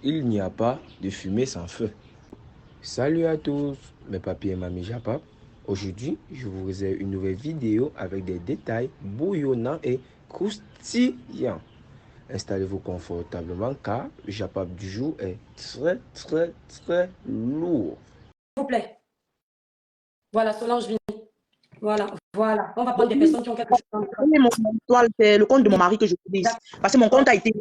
Il n'y a pas de fumée sans feu. Salut à tous, mes papiers et mamie Japap. Aujourd'hui, je vous réserve une nouvelle vidéo avec des détails bouillonnants et croustillants. Installez-vous confortablement car le Japap du jour est très lourd. S'il vous plaît. Voilà, Solange Vini. Voilà. On va prendre des personnes qui ont quelque chose. Mon toile, c'est le compte de mon mari que je utilise. Parce que mon compte a été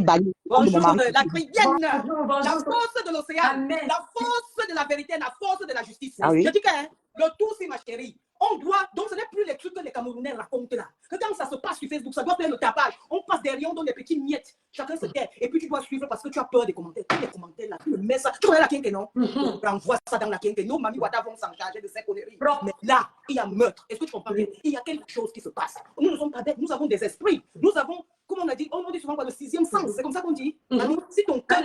banni. Bonjour, la Chrétienne, Bonjour. la force de l'océan, la force de la vérité, la force de la justice. Ah oui? Je dis que le tout, c'est ma chérie. On doit, donc ce n'est plus les trucs que les Camerounais racontent là. Que quand ça se passe sur Facebook, ça doit faire le tapage. On passe derrière, on donne des petits miettes. Chacun se tait. Et puis tu dois suivre parce que tu as peur des commentaires. Tous les commentaires là, tu le mets ça. Tu connais la quinque, non? On envoie ça dans la quinque. Nos mamies Wada vont s'en charger de ces conneries. Mais là, il y a meurtre. Est-ce que tu comprends bien? Il y a quelque chose qui se passe. Nous ne sommes pas bêtes. Nous avons des esprits. Nous avons, comme on a dit, on dit souvent le sixième sens. C'est comme ça qu'on dit. Si ton cœur,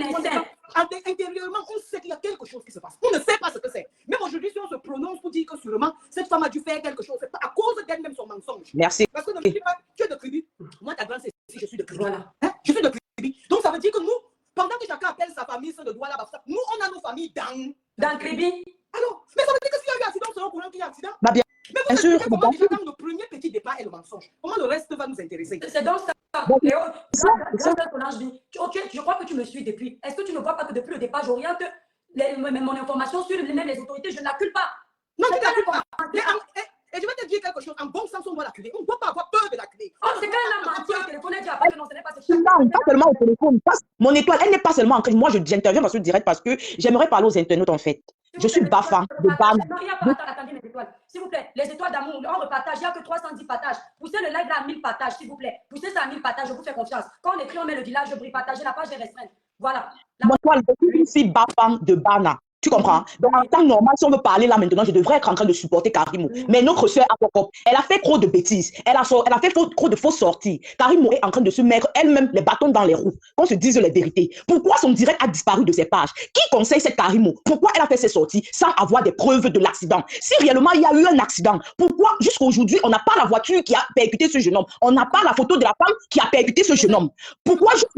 intérieurement, on sait qu'il y a quelque chose qui se passe. On ne sait pas ce que c'est. Même aujourd'hui, si on se prononce pour dire que sûrement, cette femme a dû faire quelque chose, c'est pas à cause d'elle-même son mensonge. Merci. Parce que ne me dis pas, tu es de tribu. Moi, ta grande, c'est si je suis de tribu. Voilà. Hein? Je suis de tribu. Donc, ça veut dire que nous, pendant que chacun appelle sa famille, ce de doigt là-bas, nous, on a nos familles dans Kribi. Alors, mais ça veut dire que s'il y a eu accident, c'est au courant qu'il y a accident. Bah bien, mais vous bien sûr. Comment déjà dans le premier petit départ est le mensonge? Comment le reste va nous intéresser? C'est donc ça. Léo, Solange Vini. Je crois que tu me suis depuis. Est-ce que tu ne vois pas que depuis le départ, j'oriente mon information sur même les autorités, je ne l'accule pas. Non, tu ne l'accules pas. Et je vais te dire quelque chose, en bon sens, on doit l'acculer. On ne doit pas avoir peur de l'acculer. Oh, c'est quand elle a menti au téléphone, elle dit après que non, ce n'est pas ce Non, pas seulement au téléphone. Mon étoile, elle n'est pas seulement en crise. Moi, j'interviens dans ce direct parce que j'aimerais parler aux internautes en fait. Je suis Bafa de BAN. Attendez mes étoiles. S'il vous plaît, les étoiles d'amour, on repartage, il n'y a que 310 partages. Poussez le live là à 1000 partages, s'il vous plaît. Poussez ça à 1000 partages, je vous fais confiance. Quand on écrit, on met le village, je brille, partagez la page est restreinte. Voilà. Mon étoile, je suis Bafa de Bana. Tu comprends? Donc, en temps normal, si on veut parler là maintenant, je devrais être en train de supporter Karimo. Mais notre soeur Apokop, elle a fait trop de bêtises. Elle a fait trop de fausses sorties. Karimo est en train de se mettre elle-même les bâtons dans les roues. Qu'on se dise les vérités. Pourquoi son direct a disparu de ses pages? Qui conseille cette Karimo? Pourquoi elle a fait ses sorties sans avoir des preuves de l'accident? Si réellement il y a eu un accident, pourquoi jusqu'à aujourd'hui on n'a pas la voiture qui a percuté ce jeune homme? On n'a pas la photo de la femme qui a percuté ce jeune homme? Pourquoi jusqu'à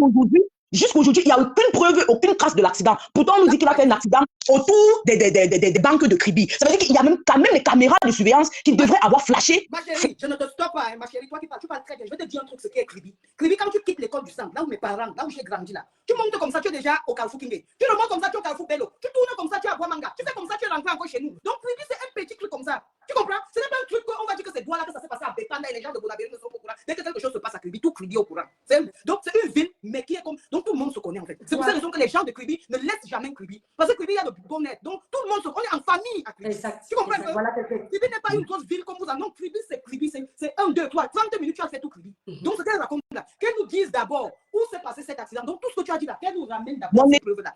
aujourd'hui, il n'y a aucune preuve, aucune trace de l'accident. Pourtant, on nous dit qu'il a fait un accident autour des banques de Kribi. Ça veut dire qu'il y a même quand même les caméras de surveillance qui devraient avoir flashé. Ma chérie, je ne te stoppe pas, hein, ma chérie. Toi qui parles, tu parles très bien. Je vais te dire un truc, ce qu'est Kribi. Kribi, quand tu quittes l'école du sang, là où mes parents, là où j'ai grandi, là, tu montes comme ça, tu es déjà au Carrefour Kingé. Tu remontes comme ça, tu es au Carrefour Bello. Tu tournes comme ça, tu es à Boamanga. Tu fais comme ça, tu es rentré encore chez nous. Donc, Kribi, c'est un petit truc comme ça. Tu comprends? Ce n'est pas un truc qu'on va dire que c'est toi là que ça s'est passé à Bépanda et les gens de Bonabéry ne sont pas au courant. Dès que quelque chose se passe à Kribi, tout Kribi est au courant. Donc, c'est une ville, mais qui est comme. Donc, tout le monde se connaît en fait. C'est pour cette raison que les gens de Kribi ne laissent jamais Kribi. Parce que Kribi, il y a de bonheur. Donc, tout le monde se connaît en famille à Kribi. Tu comprends? Kribi n'est pas une grosse ville comme vous en. Non, Kribi, c'est 1, 2, 3, 30 minutes, tu as fait tout Kribi. Donc, ce qu'elle raconte là, qu'elle nous dise d'abord où s'est passé cet accident. Donc, tout ce que tu as dit là, qu'elle nous ramène d'abord ces preuves là.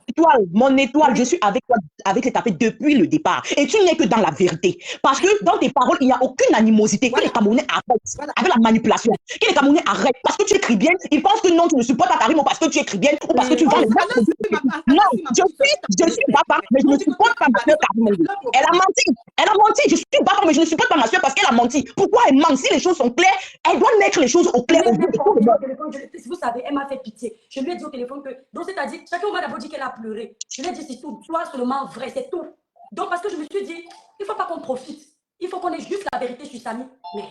Mon étoile, je suis avec toi, avec les tapés depuis le départ. Et tu n'es que dans la vérité. Parce que dans tes paroles, il n'y a aucune animosité. Que les Camerounais arrêtent avec la manipulation. Que les Camerounais arrêtent. Parce que tu écris bien, ils pensent que non, tu ne supportes pas Karimo parce que tu écris bien ou parce que tu vends les Non, je suis Bafa, mais je ne supporte pas ma soeur Karimo. Elle a menti. Je suis Bafa, mais je ne supporte pas ma soeur parce qu'elle a menti. Pourquoi elle ment? Si les choses sont claires, elle doit mettre les choses au clair au vu de tout le monde. Vous savez, elle m'a fait pitié. Je lui ai dit au téléphone que, donc c'est-à-dire, chacun m'a d'abord dit qu'elle a pleuré. Je lui ai dit, c'est tout, toi seulement vrai, c'est tout. Donc, parce que je me suis dit, il ne faut pas qu'on profite. Il faut qu'on ait juste la vérité sur Samy. Mais...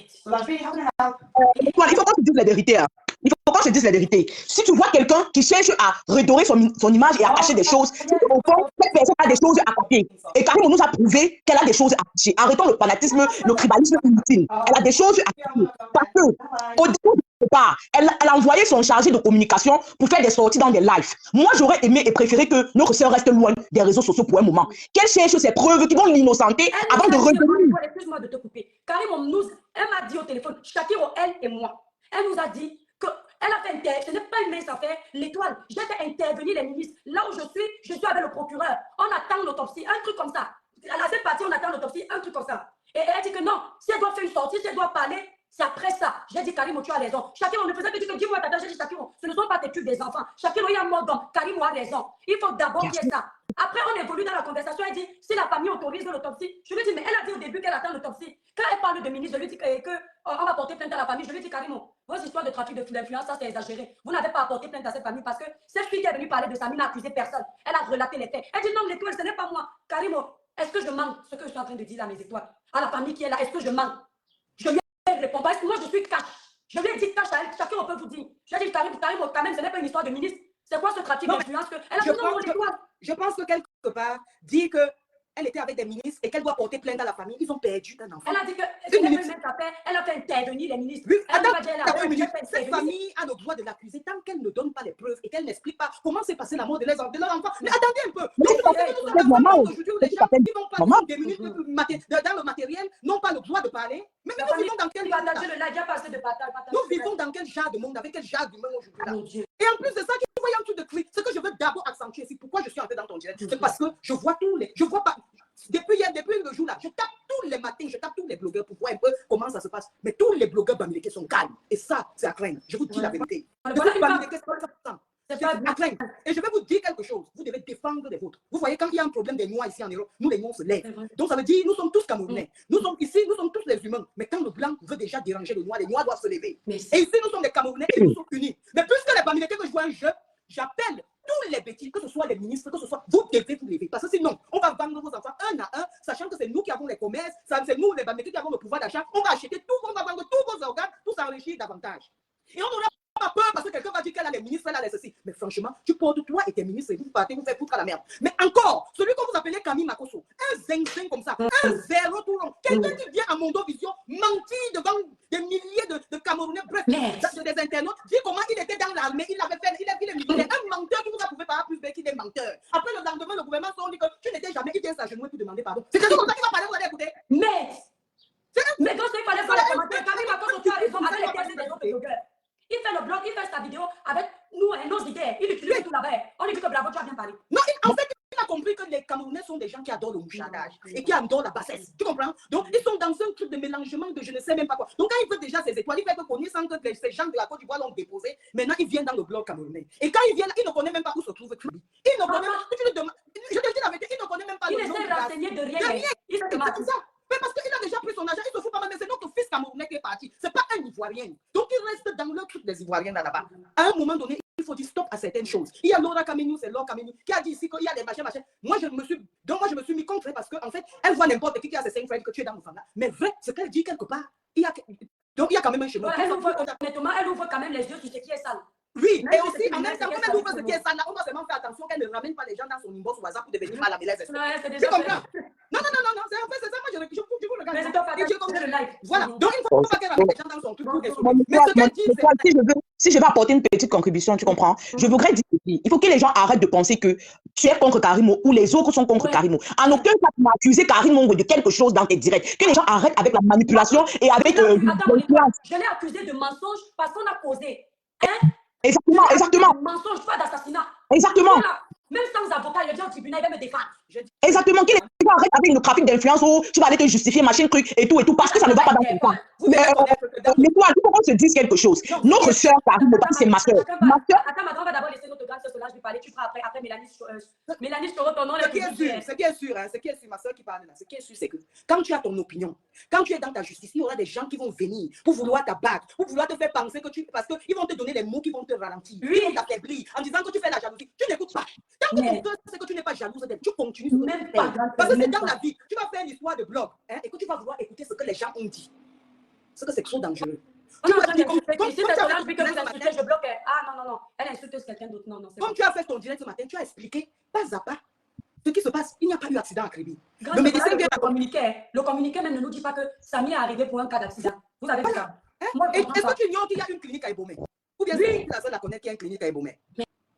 Il faut qu'on se dise la vérité. Hein. Il faut qu'on se dise la vérité. Si tu vois quelqu'un qui cherche à redorer son image et à cacher des choses, au fond, cette personne a des choses à cacher. Et Karimo nous a prouvé qu'elle a des choses à cacher. Arrêtons le fanatisme, le tribalisme inutile. Elle a des choses à cacher. Parce que, au départ, elle a envoyé son chargé de communication pour faire des sorties dans des lives. Moi, j'aurais aimé et préféré que notre sœur reste loin des réseaux sociaux pour un moment. Qu'elle cherche ces preuves qui vont l'innocenter avant de revenir. Excuse-moi de te couper. Karimo, elle m'a dit au téléphone, Shakiro, elle et moi, elle nous a dit qu'elle a fait intervenir, ce n'est pas une mince affaire, l'étoile, j'ai fait intervenir les ministres. Là où je suis avec le procureur. On attend l'autopsie, un truc comme ça. À cette partie, on attend l'autopsie, un truc comme ça. Et elle a dit que non, si elle doit faire une sortie, si elle doit parler, c'est après ça. J'ai dit, Karimo, tu as raison. Shakiro ne faisait que dire que dis-moi, tata, j'ai dit, Shakiro, ce ne sont pas tes tubes des enfants. Shakiro, il y a mort d'homme. Karimo a raison. Il faut d'abord qu'il y ait ça. Après, on évolue dans la conversation. Elle dit, si la famille autorise l'autopsie, je lui dis, mais elle a dit au début qu'elle attend l'autopsie. Quand elle parle de ministre, je lui dis qu'on va porter plainte à la famille. Je lui dis carrément, vos histoires de trafic d'influence, ça c'est exagéré. Vous n'avez pas apporté plainte à cette famille parce que cette fille qui est venue parler de Samy n'a accusé personne. Elle a relaté les faits. Elle dit, non, l'étoile, ce n'est pas moi. Carrément, est-ce que je mens ce que je suis en train de dire à mes étoiles, à la famille qui est là? Est-ce que je mens? Je lui réponds parce que moi, je suis cash. Je lui ai dit cash à elle. Chacun peut vous dire. Je lui ai dit, carrément, quand même, ce n'est pas une histoire de ministre. C'est quoi ce trafic d'influence que elle a dit non, l'étoile. Je pense que quelque part, dit qu'elle était avec des ministres et qu'elle doit porter plainte à la famille, ils ont perdu un enfant. Elle a dit que elle a fait intervenir les ministres. Oui, cette famille a le droit de l'accuser tant qu'elle ne donne pas les preuves et qu'elle n'explique pas comment s'est passé la mort de leur enfant. Mais attendez un peu. C'est normal. Aujourd'hui, les gens qui n'ont pas des minutes dans le matériel n'ont pas le droit de parler. Mais nous vivons dans quel monde? Nous vivons dans quel genre de monde, avec quel genre d'humain aujourd'hui? Et en plus de ça, tu vois un truc de cri. Ce que je veux d'abord accentuer, c'est pourquoi je suis entré dans ton direct. C'est parce que je vois pas. Depuis le jour là, je tape tous les matins, je tape tous les blogueurs pour voir un peu comment ça se passe. Mais tous les blogueurs bamilekés sont calmes. Et ça, c'est à craindre. Je vous dis la vérité. C'est à craindre. Et je vais vous dire quelque chose. Vous devez défendre les vôtres. Vous voyez, quand il y a un problème des Noirs ici en Europe, nous les Noirs se lèvent. Donc ça veut dire, nous sommes tous Camerounais. Nous sommes ici, nous sommes tous les humains. Mais quand le blanc veut déjà déranger les Noirs doivent se lever. Et ici, nous sommes des Camerounais et nous sommes unis. Mais puisque les bamilekés que je vois un jeu, j'appelle tous les bêtises, que ce soit les ministres, que ce soit, vous devez vous lever. Parce que sinon, on va vendre vos enfants un à un, sachant que c'est nous qui avons les commerces, c'est nous les bamilekés qui avons le pouvoir d'achat. On va acheter tout, on va vendre tous vos organes pour s'enrichir davantage. Et on n'aura pas peur parce que quelqu'un va dire qu'elle a les ministres, elle a les ceci. Mais franchement, tu portes toi et tes ministres et vous partez, vous faites foutre à la merde. Mais encore, celui que vous appelez Camille Makosso, un zing comme ça, un zéro tout rond, quelqu'un qui vient à Mondovision mentir devant des milliers de Camerounais, bref, des internautes, dit comment il était dans l'armée, il avait fait, il est militaire, un menteur qui vous a prouvé par A plus B qu'il est menteur. Après le lendemain, le gouvernement s'en dit que tu n'étais jamais, il vient s'agenouiller pour demander pardon. C'est quelqu'un comme ça qui va parler, vous allez écouter. Mais quand il fallait faire les commentaires, Camille Makosso, tu as raison, avec les thèses des autres blogueurs. Il fait le blog, il fait sa vidéo avec nous et nos idées. Il utilise tout là-bas. On dit que bravo, tu as bien parlé. Non, en fait, il a compris que les Camerounais sont des gens qui adorent le mouchardage et qui adorent la bassesse. Tu comprends? Donc, ils sont dans un truc de mélangement de je ne sais même pas quoi. Donc, quand il veut déjà ses étoiles, il fait que connaissant que ces gens de la Côte d'Ivoire l'ont déposé, maintenant il vient dans le blog camerounais. Et quand il vient là, il ne connaît même pas où se trouve Kribi. Il ne connaît même pas. Je te dis la vérité, il ne connaît même pas. Il ne s'est renseigné de rien. Il s'est comme ça. Mais parce qu'il a déjà pris son argent, il se fout pas mal, mais c'est notre fils camerounais qui est parti. C'est pas un Ivoirien. Donc il reste dans le truc des Ivoiriens là-bas. À un moment donné, il faut dire stop à certaines choses. Il y a Laura Kamenou, c'est Laura Kamenou, qui a dit ici qu'il y a des machins. Moi, je me suis mis contre elle parce qu'en fait, elle voit n'importe qui a ses 5 frères que tu es dans le femme là. Mais vrai, ce qu'elle dit quelque part, donc il y a quand même un chemin. Honnêtement, elle ouvre quand même les yeux sur ce qui est sale. Oui, et aussi, en même temps, quand elle ouvre ce qui est sale là, on doit seulement faire attention qu'elle ne ramène pas les gens dans son inbox ou WhatsApp pour devenir mal à l'aise. Tu comprends? Non, c'est en fait, c'est ça, moi je vous regarde. Mais c'est toi, le live. Voilà, donc il ne faut pas qu'elle ramène les gens dans son truc. Mais ce qu'elle dit, si je veux apporter une petite contribution, tu comprends? Je voudrais dire ceci. Il faut que les gens arrêtent de penser que tu es contre Karimo ou les autres sont contre Karimo. En aucun cas, tu m'as accusé Karimo de quelque chose dans tes directs. Que les gens arrêtent avec la manipulation et avec je l'ai accusé de mensonge parce qu'on a causé. Exactement. Mensonge, pas d'assassinat. Exactement. Même sans avocat, il est au tribunal, il va me défendre. Exactement. Qu'il arrête avec le trafic d'influence où tu vas aller te justifier, machin, truc et tout, parce que ça ne va pas dans ton temps. Mais toi, il faut qu'on se dise quelque chose. Notre soeur, Karimo, c'est ma soeur. Attends, madame, on va d'abord laisser notre grande soeur Solange lui parler. Tu feras après Mélanie Soro, ton nom. Ce qui est sûr, ma soeur qui parle là, ce qui est sûr, c'est que quand tu as ton opinion, quand tu es dans ta justice, il y aura des gens qui vont venir pour vouloir t'abattre, pour vouloir te faire penser que parce qu'ils vont te donner les mots qui vont te ralentir, qui vont t'affaiblir, en disant que tu fais la jalousie. Tu n'écoutes pas. Tant que c'est que tu n'es pas jalouse d'elle, tu continues. Même pas. Parce que c'est dans la vie. Tu vas faire une histoire de blog et que tu vas vouloir écouter ce que les gens ont dit. Ce que c'est trop dangereux. Si c'est Solange que vous insultez, je bloque. Ah non. Elle insulte quelqu'un d'autre. Non. Comme tu as fait ton direct ce matin, tu as expliqué pas à pas ce qui se passe. Il n'y a pas eu d'accident à Kribi. Le médecin vient à communiquer. Le communiqué même ne nous dit pas que Samy est arrivé pour un cas d'accident. Vous avez vu ça? Est-ce que tu ignores qu'il y a une clinique à Ebomé? Ou bien c'est la seule à connaître qu'il y a une clinique à Ebomé?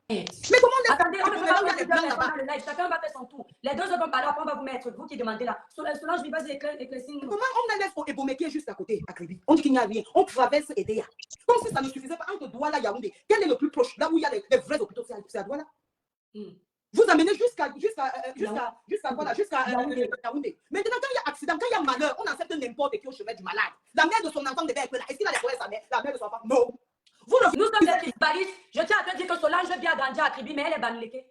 Mais comment attendez, on va faire le live. Chacun va faire son tour. Les deux autres vont parler, après on va vous mettre. Vous qui demandez là. Solange, vas-y, éclaircis. Comment on laisse au Ebomé qui est juste à côté, à Kribi? On dit qu'il n'y a rien. On traverse Edea. Comme si ça ne suffisait pas entre Douala et Yaoundé. Quel est le plus proche? Là où il y a les vrais hôpitaux, c'est à Douala. Vous amenez jusqu'à Yaoundé. Maintenant, quand il y a accident, quand il y a malheur, on accepte n'importe qui au chemin du malade. La mère de son enfant devait être là. Est-ce qu'il a les sa mère? La mère de son enfant? Non. Nous sommes des Kisbaris. Je tiens à te dire que Solange vient grandir à Kribi, mais elle est banléquée.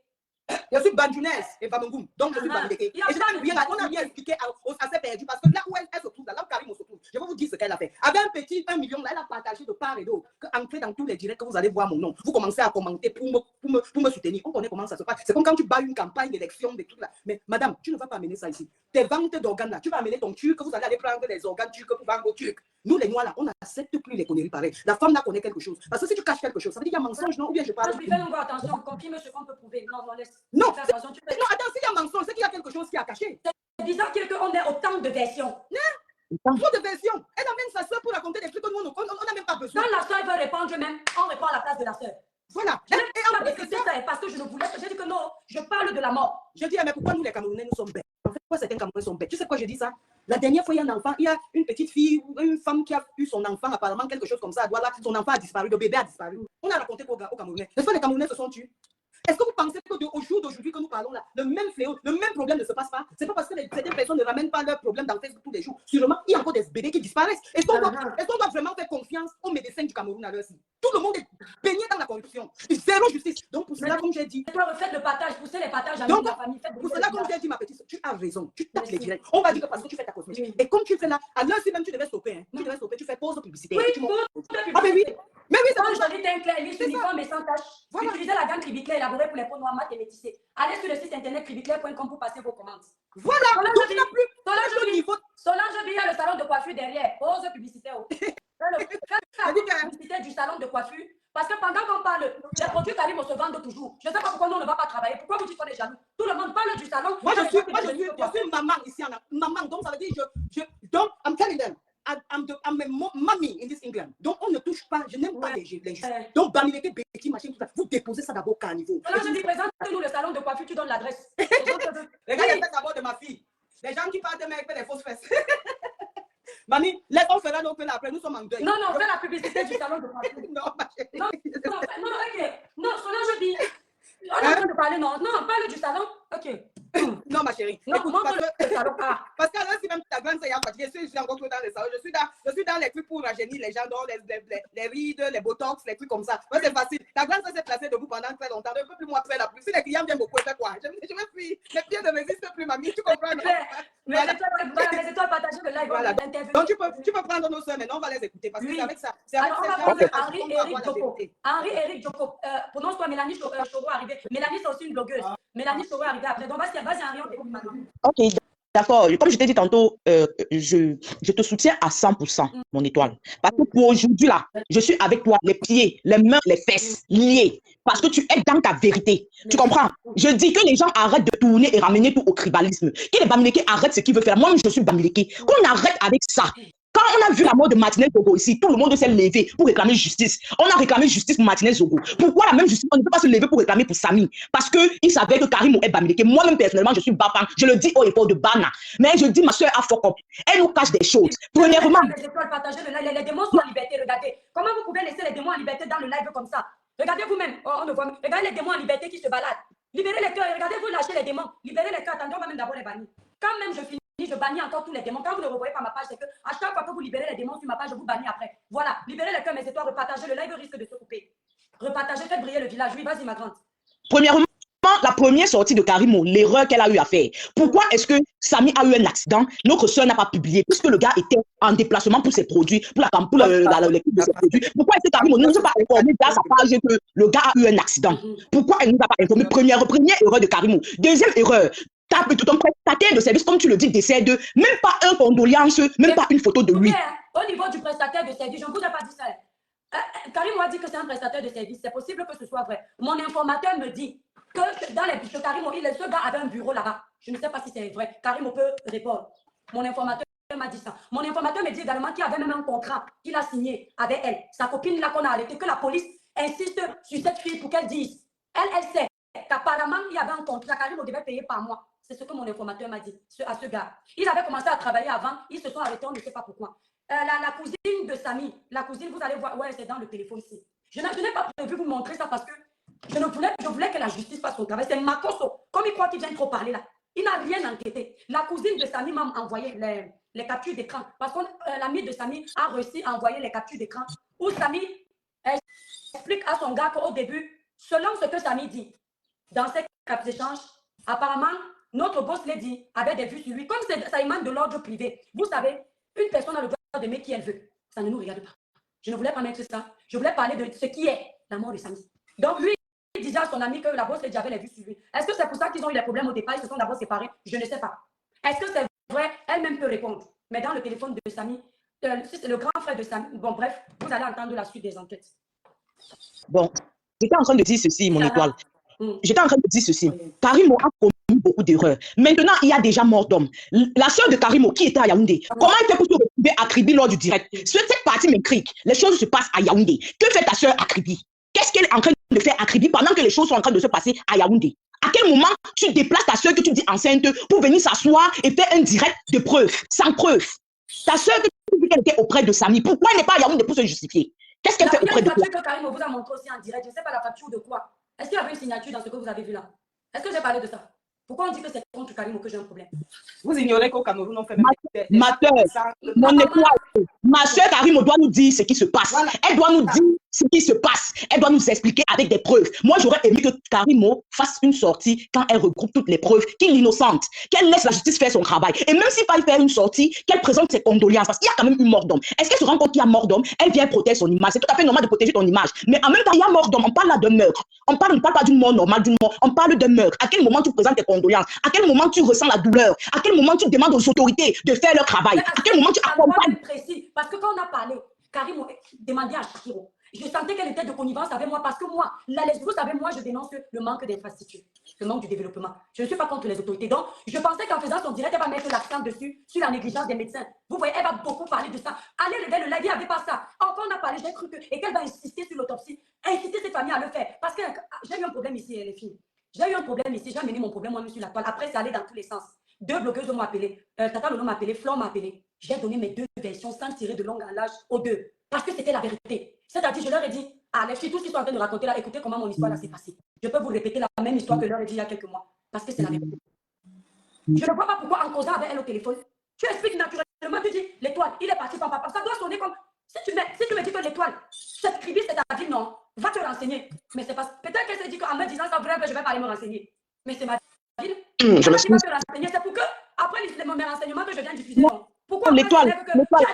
Je suis Bandunès et Bamangoum, donc je suis Bamileke. Et je n'ai rien, on a bien expliqué à ses perdus parce que là où elle se trouve, là où Karim se trouve, je vais vous dire ce qu'elle a fait. Avec un petit 1 million, là, elle a partagé de part et d'autre. Entrez dans tous les directs que vous allez voir mon nom. Vous commencez à commenter pour me soutenir. On connaît comment ça se passe. C'est comme quand tu bats une campagne d'élection, des trucs là. Mais madame, tu ne vas pas amener ça ici. Tes ventes d'organes là, tu vas amener ton turc, que vous allez aller prendre les organes turcs pour vendre aux turcs. Nous, les noirs là, on n'accepte plus les conneries pareilles. La femme là connaît quelque chose. Parce que si tu caches quelque chose, ça veut dire qu'il y a mensonge, non? Ou bien je parle. Je fais attention, confirme ce qu'on peut prouver. Non, non, laisse. Non, Fais attention, tu fais... non, attends, s'il y a mensonge, c'est qu'il y a quelque chose qui a caché. C'est bizarre qu'on ait autant de versions. Trop de versions. Elle amène sa soeur pour raconter des trucs que nous, on n'a même pas besoin. Quand la soeur veut répondre même, on répond à la place de la soeur. Voilà. Je n'ai pas dit que ça, parce que je ne voulais pas. J'ai dit que non, je parle de la mort. Je dis, mais pourquoi nous les Camerounais, nous sommes bêtes? En fait, pourquoi certains Camerounais sont bêtes? Tu sais quoi, je dis ça? La dernière fois, il y a un enfant, il y a une petite fille, une femme qui a eu son enfant, apparemment quelque chose comme ça, voilà, son enfant a disparu, le bébé a disparu. On a raconté aux Camerounais. Est-ce que les Camerounais se sont tués? Est-ce que vous pensez qu'au jour d'aujourd'hui que nous parlons là, le même fléau, le même problème ne se passe pas? C'est pas parce que certaines personnes ne ramènent pas leurs problèmes dans Facebook tous les jours. Sûrement, il y a encore des bébés qui disparaissent. Est-ce qu'on doit vraiment faire confiance aux médecins du Cameroun à l'heure ci? Tout le monde est baigné dans la corruption. Zéro justice. Donc pour cela, comme j'ai dit... Toi, faites le partage, poussez les partages à donc, la famille. pour cela, comme j'ai dit, ma petite, tu as raison. Tu tapes les directs. On va dire que parce que tu fais ta cosmétique. Et comme tu fais là, à l'heure ci même, tu devais stopper. Hein. Tu devais stopper, tu fais pause publicitaire. Oui, tu pause publicitaire. Ah, mais oui. Mais oui, c'est quand ça. j'avais un clair, liste uniforme et sans tâche. Voilà. Utilisez la gamme Cribiclair élaborée pour les peaux noires, mates et métissées. Allez sur le site internet cribiclair.com pour passer vos commandes. Voilà. Donc, tu n'as plus niveau. Solange Billa, le salon de coiffure derrière. Pause publicitaire. Fais la publicité du salon de coiffure. Parce que pendant qu'on parle, les produits Karim se vendent toujours. Je ne sais pas pourquoi nous on ne va pas travailler. Pourquoi vous dites qu'on est jaloux? Tout le monde parle du salon. Moi, je suis maman ici. Maman, donc ça veut dire donc, I'm telling them. I'm a mommy in this England. Donc, on ne touche pas. Je n'aime pas les juifs. Donc, Bamileke, Betty, machin, tout ça. Vous déposez ça d'abord qu'à niveau. Alors, je dis, présente-nous le salon de coiffure, tu donnes l'adresse. Regarde, il y a fait d'abord de ma fille. Les gens qui parlent de mecs, les fausses fesses. Mamie, on fera donc là après, nous sommes en deuil. Non, non, fais la publicité du salon de coiffure. Non, ma chérie. Non, ok. Non, Solange dit. On est en train de parler, non, parle du salon. Ok. Non, ma chérie. Non, écoute, parce que là, si même ta grande sœur est fatiguée, je suis encore dans les salons. Je suis dans les trucs pour rajeunir les gens, dans les rides, les botox, les trucs comme ça. Moi, c'est facile. Ta grande sœur s'est placée debout pendant très longtemps. Ne peut plus moi faire la pluie. Si les clients viennent beaucoup, c'est quoi? Je me fuis. Les pieds ne résistent plus, mamie. Tu comprends? Mais c'est toi partager le live. Voilà. Donc, tu peux prendre nos soeurs maintenant, on va les écouter. Parce que c'est avec ça. Alors, on va prendre Henri-Éric Joko. Henri-Éric Joko. Prononce-toi Mélanie Choro arrivée. Mélanie, c'est aussi une blogueuse. Mélanie Choro arrivée après. Donc, vas-y, Henri, on t'écoute maintenant. Ok, d'accord. Comme je t'ai dit tantôt, je te soutiens à 100%, mon étoile. Parce que pour aujourd'hui, là, je suis avec toi, les pieds, les mains, les fesses liés. Parce que tu es dans ta vérité. Tu comprends? Je dis que les gens arrêtent de tourner et ramener tout au tribalisme. Que les Bamileke arrêtent ce qu'ils veulent faire. Moi, je suis Bamileke. Qu'on arrête avec ça. Quand on a vu la mort de Martinez Zogo ici, tout le monde s'est levé pour réclamer justice. On a réclamé justice pour Martinez Zogo. Pourquoi la même justice, on ne peut pas se lever pour réclamer pour Samy? Parce qu'il savait que Karim est Bamileke. Moi-même, personnellement, je suis Bafan. Je le dis au effort de Bana. Mais je dis, ma soeur a fuck up. Elle nous cache des choses. Premièrement. Les démons sont en liberté. Regardez. Comment vous pouvez laisser les démons en liberté dans le live comme ça? Regardez vous-même. Oh, on ne voit. Regardez les démons en liberté qui se baladent. Libérez les cœurs. Regardez-vous lâcher les démons. Libérez les cœurs. Attendez, on va même d'abord les bannir. Quand même, je finis. Je bannis encore tous les démons. Quand vous ne revoyez pas ma page, c'est que à chaque fois que vous libérez les démons sur ma page, je vous bannis après. Voilà, libérez les cœurs, mes étoiles, repartagez le live risque de se couper. Repartagez, faites briller le village. Oui, vas-y, ma grande. Premièrement, la première sortie de Karimo, l'erreur qu'elle a eu à faire. Pourquoi est-ce que Samy a eu un accident? Notre soeur n'a pas publié, puisque le gars était en déplacement pour ses produits, pour l'équipe de ses produits. Pourquoi est-ce que Karimo ne nous a pas informé dans sa page que le gars a eu un accident? Pourquoi elle ne nous a pas informé? Première erreur de Karimo. Deuxième erreur. Ton prestataire de service, comme tu le dis, décède, même pas un condoléance, même pas une photo de lui. Au niveau du prestataire de service, je ne vous ai pas dit ça. Karim m'a dit que c'est un prestataire de service. C'est possible que ce soit vrai. Mon informateur me dit que dans les bureaux, Karim, ce gars avait un bureau là-bas. Je ne sais pas si c'est vrai. Karim peut répondre. Mon informateur m'a dit ça. Mon informateur me dit également qu'il y avait même un contrat qu'il a signé avec elle. Sa copine là qu'on a arrêtée, que la police insiste sur cette fille pour qu'elle dise. Elle sait qu'apparemment, il y avait un contrat. Karim devait payer par mois. C'est ce que mon informateur m'a dit à ce gars. Ils avaient commencé à travailler avant. Ils se sont arrêtés, on ne sait pas pourquoi. La cousine de Samy, la cousine, vous allez voir, ouais, c'est dans le téléphone ici. Je n'ai pas prévu vous montrer ça parce que je voulais que la justice fasse son travail. C'est Makoso. Comme il croit qu'il vient trop parler là. Il n'a rien enquêté. La cousine de Samy m'a envoyé les captures d'écran. Parce que l'ami de Samy a réussi à envoyer les captures d'écran où Samy explique à son gars qu'au début, selon ce que Samy dit, dans ses cap d'échange. Apparemment, notre boss lady avait des vues sur lui. Comme ça émane de l'ordre privé, vous savez, une personne a le droit d'aimer qui elle veut. Ça ne nous regarde pas. Je ne voulais pas mettre ça. Je voulais parler de ce qui est la mort de Samy. Donc lui, il disait à son ami que la boss lady avait les vues sur lui. Est-ce que c'est pour ça qu'ils ont eu des problèmes au départ? Ils se sont d'abord séparés? Je ne sais pas. Est-ce que c'est vrai? Elle-même peut répondre. Mais dans le téléphone de Samy, c'est le grand frère de Samy. Bon, bref, vous allez entendre la suite des enquêtes. Bon, j'étais en train de dire ceci, mon étoile. J'étais en train de dire ceci. Karimo a commis beaucoup d'erreurs. Maintenant, il y a déjà mort d'homme. La sœur de Karimo qui était à Yaoundé, comment elle fait pour se retrouver à Kribi lors du direct? Cette partie m'intrigue. Les choses se passent à Yaoundé. Que fait ta sœur à Kribi? Qu'est-ce qu'elle est en train de faire à Kribi pendant que les choses sont en train de se passer à Yaoundé? À quel moment tu déplaces ta sœur que tu dis enceinte pour venir s'asseoir et faire un direct de preuve, sans preuve? Ta sœur que tu dis qu'elle était auprès de Samy, pourquoi elle n'est pas à Yaoundé pour se justifier? Qu'est-ce qu'elle fait auprès de toi? Il y a une facture que Karimo vous a montré aussi en direct. Je ne sais pas la facture de quoi. Est-ce qu'il y avait une signature dans ce que vous avez vu là? Est-ce que j'ai parlé de ça? Pourquoi on dit que c'est contre Karimo que j'ai un problème? Vous ignorez qu'au Cameroun, on fait même ma soeur, mon étoile, ma soeur Karimo doit nous dire ce qui se passe. Voilà. Elle doit nous dire ce qui se passe. Elle doit nous expliquer avec des preuves. Moi, j'aurais aimé que Karimo fasse une sortie quand elle regroupe toutes les preuves, qu'il est innocente, qu'elle laisse la justice faire son travail. Et même s'il fallait faire une sortie, qu'elle présente ses condoléances. Parce qu'il y a quand même une mort d'homme. Est-ce qu'elle se rend compte qu'il y a mort d'homme? Elle vient protéger son image. C'est tout à fait normal de protéger ton image. Mais en même temps, il y a mort d'homme. On parle là d'un meurtre. On ne parle pas d'une mort normale, d'une mort. On parle d'un meurtre. À quel moment tu présentes tes condoléances? À quel moment tu ressens la douleur? À quel moment tu demandes aux autorités de faire leur travail? À quel moment tu accompagnes? Précis. Parce que quand on a parlé, Karimo demandait à Shakiro. Je sentais qu'elle était de connivence avec moi parce que moi, vous savez, moi, je dénonce le manque d'infrastructures, le manque du développement. Je ne suis pas contre les autorités. Donc, je pensais qu'en faisant son direct, elle va mettre l'accent dessus, sur la négligence des médecins. Vous voyez, elle va beaucoup parler de ça. Allez, le live, il n'y avait pas ça. Encore, on a parlé, j'ai cru que, et qu'elle va insister sur l'autopsie, inciter ses familles à le faire. Parce que j'ai eu un problème ici, les filles. J'ai eu un problème ici, j'ai amené mon problème moi-même sur la toile. Après, c'est allé dans tous les sens. 2 bloqueuses m'ont appelé, Tata Lolo m'a appelé, Flore m'a appelé. J'ai donné mes 2 versions sans tirer de longue en large aux 2. Parce que c'était la vérité. C'est-à-dire, je leur ai dit, ah, les filles, tout ce qu'ils sont en train de raconter là, écoutez comment mon histoire là s'est passée. Je peux vous répéter la même histoire que je leur ai dit il y a quelques mois. Parce que c'est la vérité. Je ne vois pas pourquoi, en causant avec elle au téléphone, tu expliques naturellement, tu dis, l'étoile, il est parti par papa. Ça doit sonner comme, si tu me dis que l'étoile, cette Kribi, c'est ta vie, non, va te renseigner. Mais c'est pas, peut-être qu'elle s'est dit qu'en me disant ça, vrai, je vais pas aller me renseigner. Mais c'est ma ville. Je m'excuse. C'est pour que, après mes renseignements que je viens diffuser, non. Pourquoi l'étoile,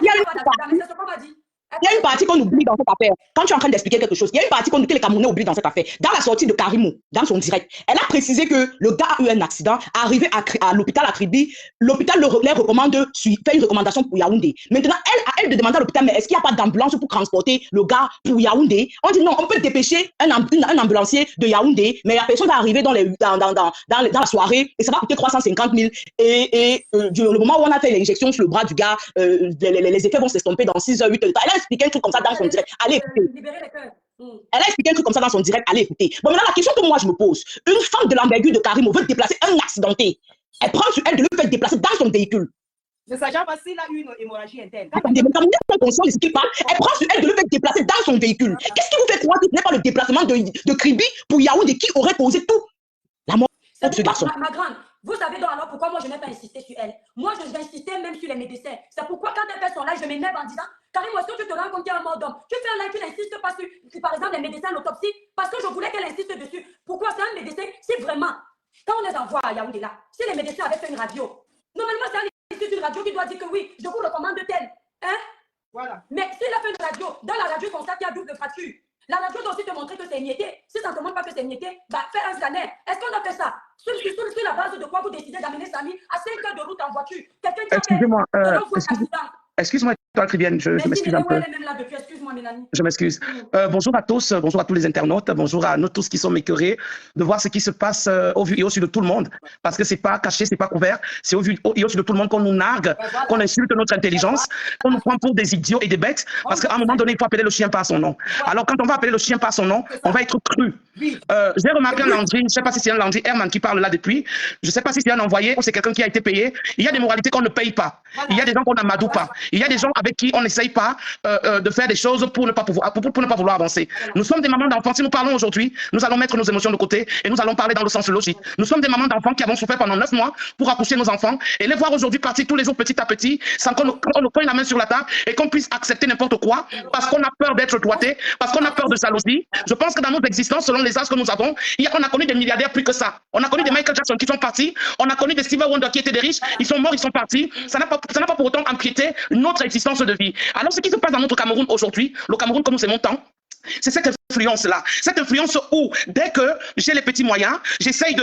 il y a une partie qu'on oublie dans cette affaire. Quand tu es en train d'expliquer quelque chose, il y a une partie que les Camerounais oublient dans cette affaire. Dans la sortie de Karimo, dans son direct, elle a précisé que le gars a eu un accident, arrivé à l'hôpital à Kribi. L'hôpital les recommande, fait une recommandation pour Yaoundé. Maintenant, elle de demander à l'hôpital, mais est-ce qu'il n'y a pas d'ambulance pour transporter le gars pour Yaoundé? On dit non, on peut dépêcher un ambulancier de Yaoundé, mais la personne va arriver dans la soirée et ça va coûter 350 000. Et le moment où on a fait l'injection sur le bras du gars, les effets vont s'estomper dans 6 heures, 8 heures. Elle a expliqué un truc comme ça dans son direct. Allez écouter. Elle a expliqué un truc comme ça dans son direct. Allez écouter. Bon, maintenant, la question que moi je me pose, une femme de l'envergure de Karimo veut déplacer un accidenté. Elle prend sur elle de le faire déplacer dans son véhicule. Le sergent Basile a eu une hémorragie interne. Attendez, mais comme elle est consciente de ce qu'il parle, elle prend sur elle de le faire déplacer dans son véhicule. Qu'est-ce qui vous fait croire que ce n'est pas le déplacement de Kribi pour Yaoundé qui aurait causé tout? La mort de ce garçon. Ma grande. Vous savez donc alors pourquoi moi je n'ai pas insisté sur elle? Moi je vais insister même sur les médecins. C'est pourquoi quand elle fait son live, je m'énerve en disant Karimo, est-ce que tu te rends compte qu'il y a un mort d'homme? Tu fais un live, tu n'insistes pas sur, par exemple, les médecins, l'autopsie, parce que je voulais qu'elle insiste dessus. Pourquoi c'est un médecin? Si vraiment, quand on les envoie à Yaoundé là, si les médecins avaient fait une radio, normalement c'est un institut d'une radio qui doit dire que oui, je vous recommande tel. Hein? Voilà. Mais s'il a fait une radio, dans la radio, il constate qu'il y a double fracture. La radio doit aussi te montrer que c'est émietté. Si ça ne te montre pas que c'est émietté, bah fais un scanner. Est-ce qu'on a fait ça? Sur la base de quoi vous décidez d'amener Samy à 5 heures de route en voiture? Excusez-moi, excuse-moi, Kribienne, je m'excuse un peu. Je m'excuse. Bonjour à tous les internautes, bonjour à nous tous qui sommes écœurés de voir ce qui se passe au vu et au su de tout le monde. Parce que c'est pas caché, c'est pas couvert, c'est au vu et au su de tout le monde qu'on nous nargue, qu'on insulte notre intelligence, qu'on nous prend pour des idiots et des bêtes. Parce qu'à un moment donné, il faut appeler le chien par son nom. Alors quand on va appeler le chien par son nom, on va être cru. J'ai remarqué un Landry, je ne sais pas si c'est un Landry Herman qui parle là depuis, je ne sais pas si c'est un envoyé ou c'est quelqu'un qui a été payé. Il y a des moralités qu'on ne paye pas. Il y a des gens qu'on n'amadoue pas. Il y a des gens avec qui on n'essaye pas de faire des choses pour ne pas vouloir avancer. Nous sommes des mamans d'enfants. Si nous parlons aujourd'hui, nous allons mettre nos émotions de côté et nous allons parler dans le sens logique. Nous sommes des mamans d'enfants qui avons souffert pendant 9 mois pour accoucher nos enfants et les voir aujourd'hui partir tous les jours petit à petit sans qu'on nous prenne la main sur la table et qu'on puisse accepter n'importe quoi parce qu'on a peur d'être doigté, parce qu'on a peur de jalousie. Je pense que dans notre existence, selon les âges que nous avons, on a connu des milliardaires plus que ça. On a connu des Michael Jackson qui sont partis, on a connu des Stevie Wonder qui étaient des riches, ils sont morts, ils sont partis. Ça n'a pas pour autant empiété notre existence de vie. Alors ce qui se passe dans notre Cameroun aujourd'hui, le Cameroun que nous aimons tant, c'est cette influence-là. Cette influence où, dès que j'ai les petits moyens, j'essaye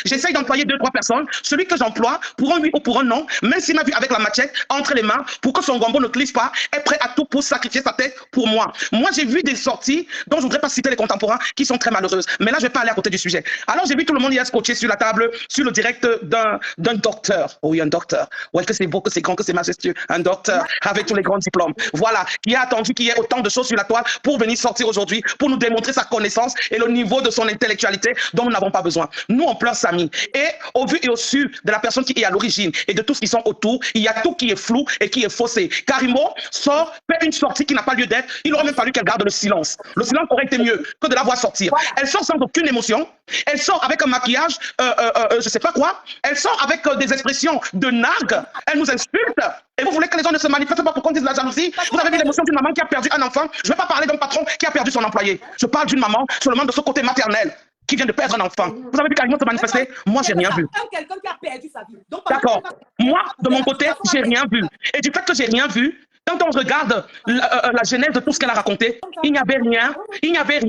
j'essaye d'employer 2-3 personnes. Celui que j'emploie, pour un oui ou pour un non, même s'il m'a vu avec la machette entre les mains, pour que son gombo ne glisse pas, est prêt à tout pour sacrifier sa tête pour moi. Moi, j'ai vu des sorties dont je ne voudrais pas citer les contemporains qui sont très malheureuses. Mais là, je vais pas aller à côté du sujet. Alors, j'ai vu tout le monde hier scotché sur la table, sur le direct d'un docteur. Oui, un docteur. Ouais, que c'est beau, que c'est grand, que c'est majestueux. Un docteur avec tous les grands diplômes. Voilà, qui a attendu qu'il y ait autant de choses sur la toile pour venir sortir aujourd'hui, pour nous démontrer sa connaissance et le niveau de son intellectualité dont nous n'avons pas besoin. Nous, on pleure Samy. Et au vu et au su de la personne qui est à l'origine et de tous ceux qui sont autour, il y a tout qui est flou et qui est faussé. Karimo sort, fait une sortie qui n'a pas lieu d'être. Il aurait même fallu qu'elle garde le silence. Le silence aurait été mieux que de la voir sortir. Elle sort sans aucune émotion. Elle sort avec un maquillage, je sais pas quoi. Elle sort avec des expressions de nargue. Elle nous insulte. Et vous voulez que les gens ne se manifestent pas pour qu'on dise la jalousie? Vous avez vu l'émotion d'une maman qui a perdu un enfant. Je ne vais pas parler d'un patron qui a perdu son employé. Je parle d'une maman seulement de ce côté maternel qui vient de perdre un enfant. Vous avez vu Karimo se manifester? Moi, j'ai rien vu. Quelqu'un qui a perdu sa vie. D'accord. Moi, de mon côté, j'ai rien vu. Et du fait que j'ai rien vu, quand on regarde la genèse de tout ce qu'elle a raconté, il n'y avait rien qui avait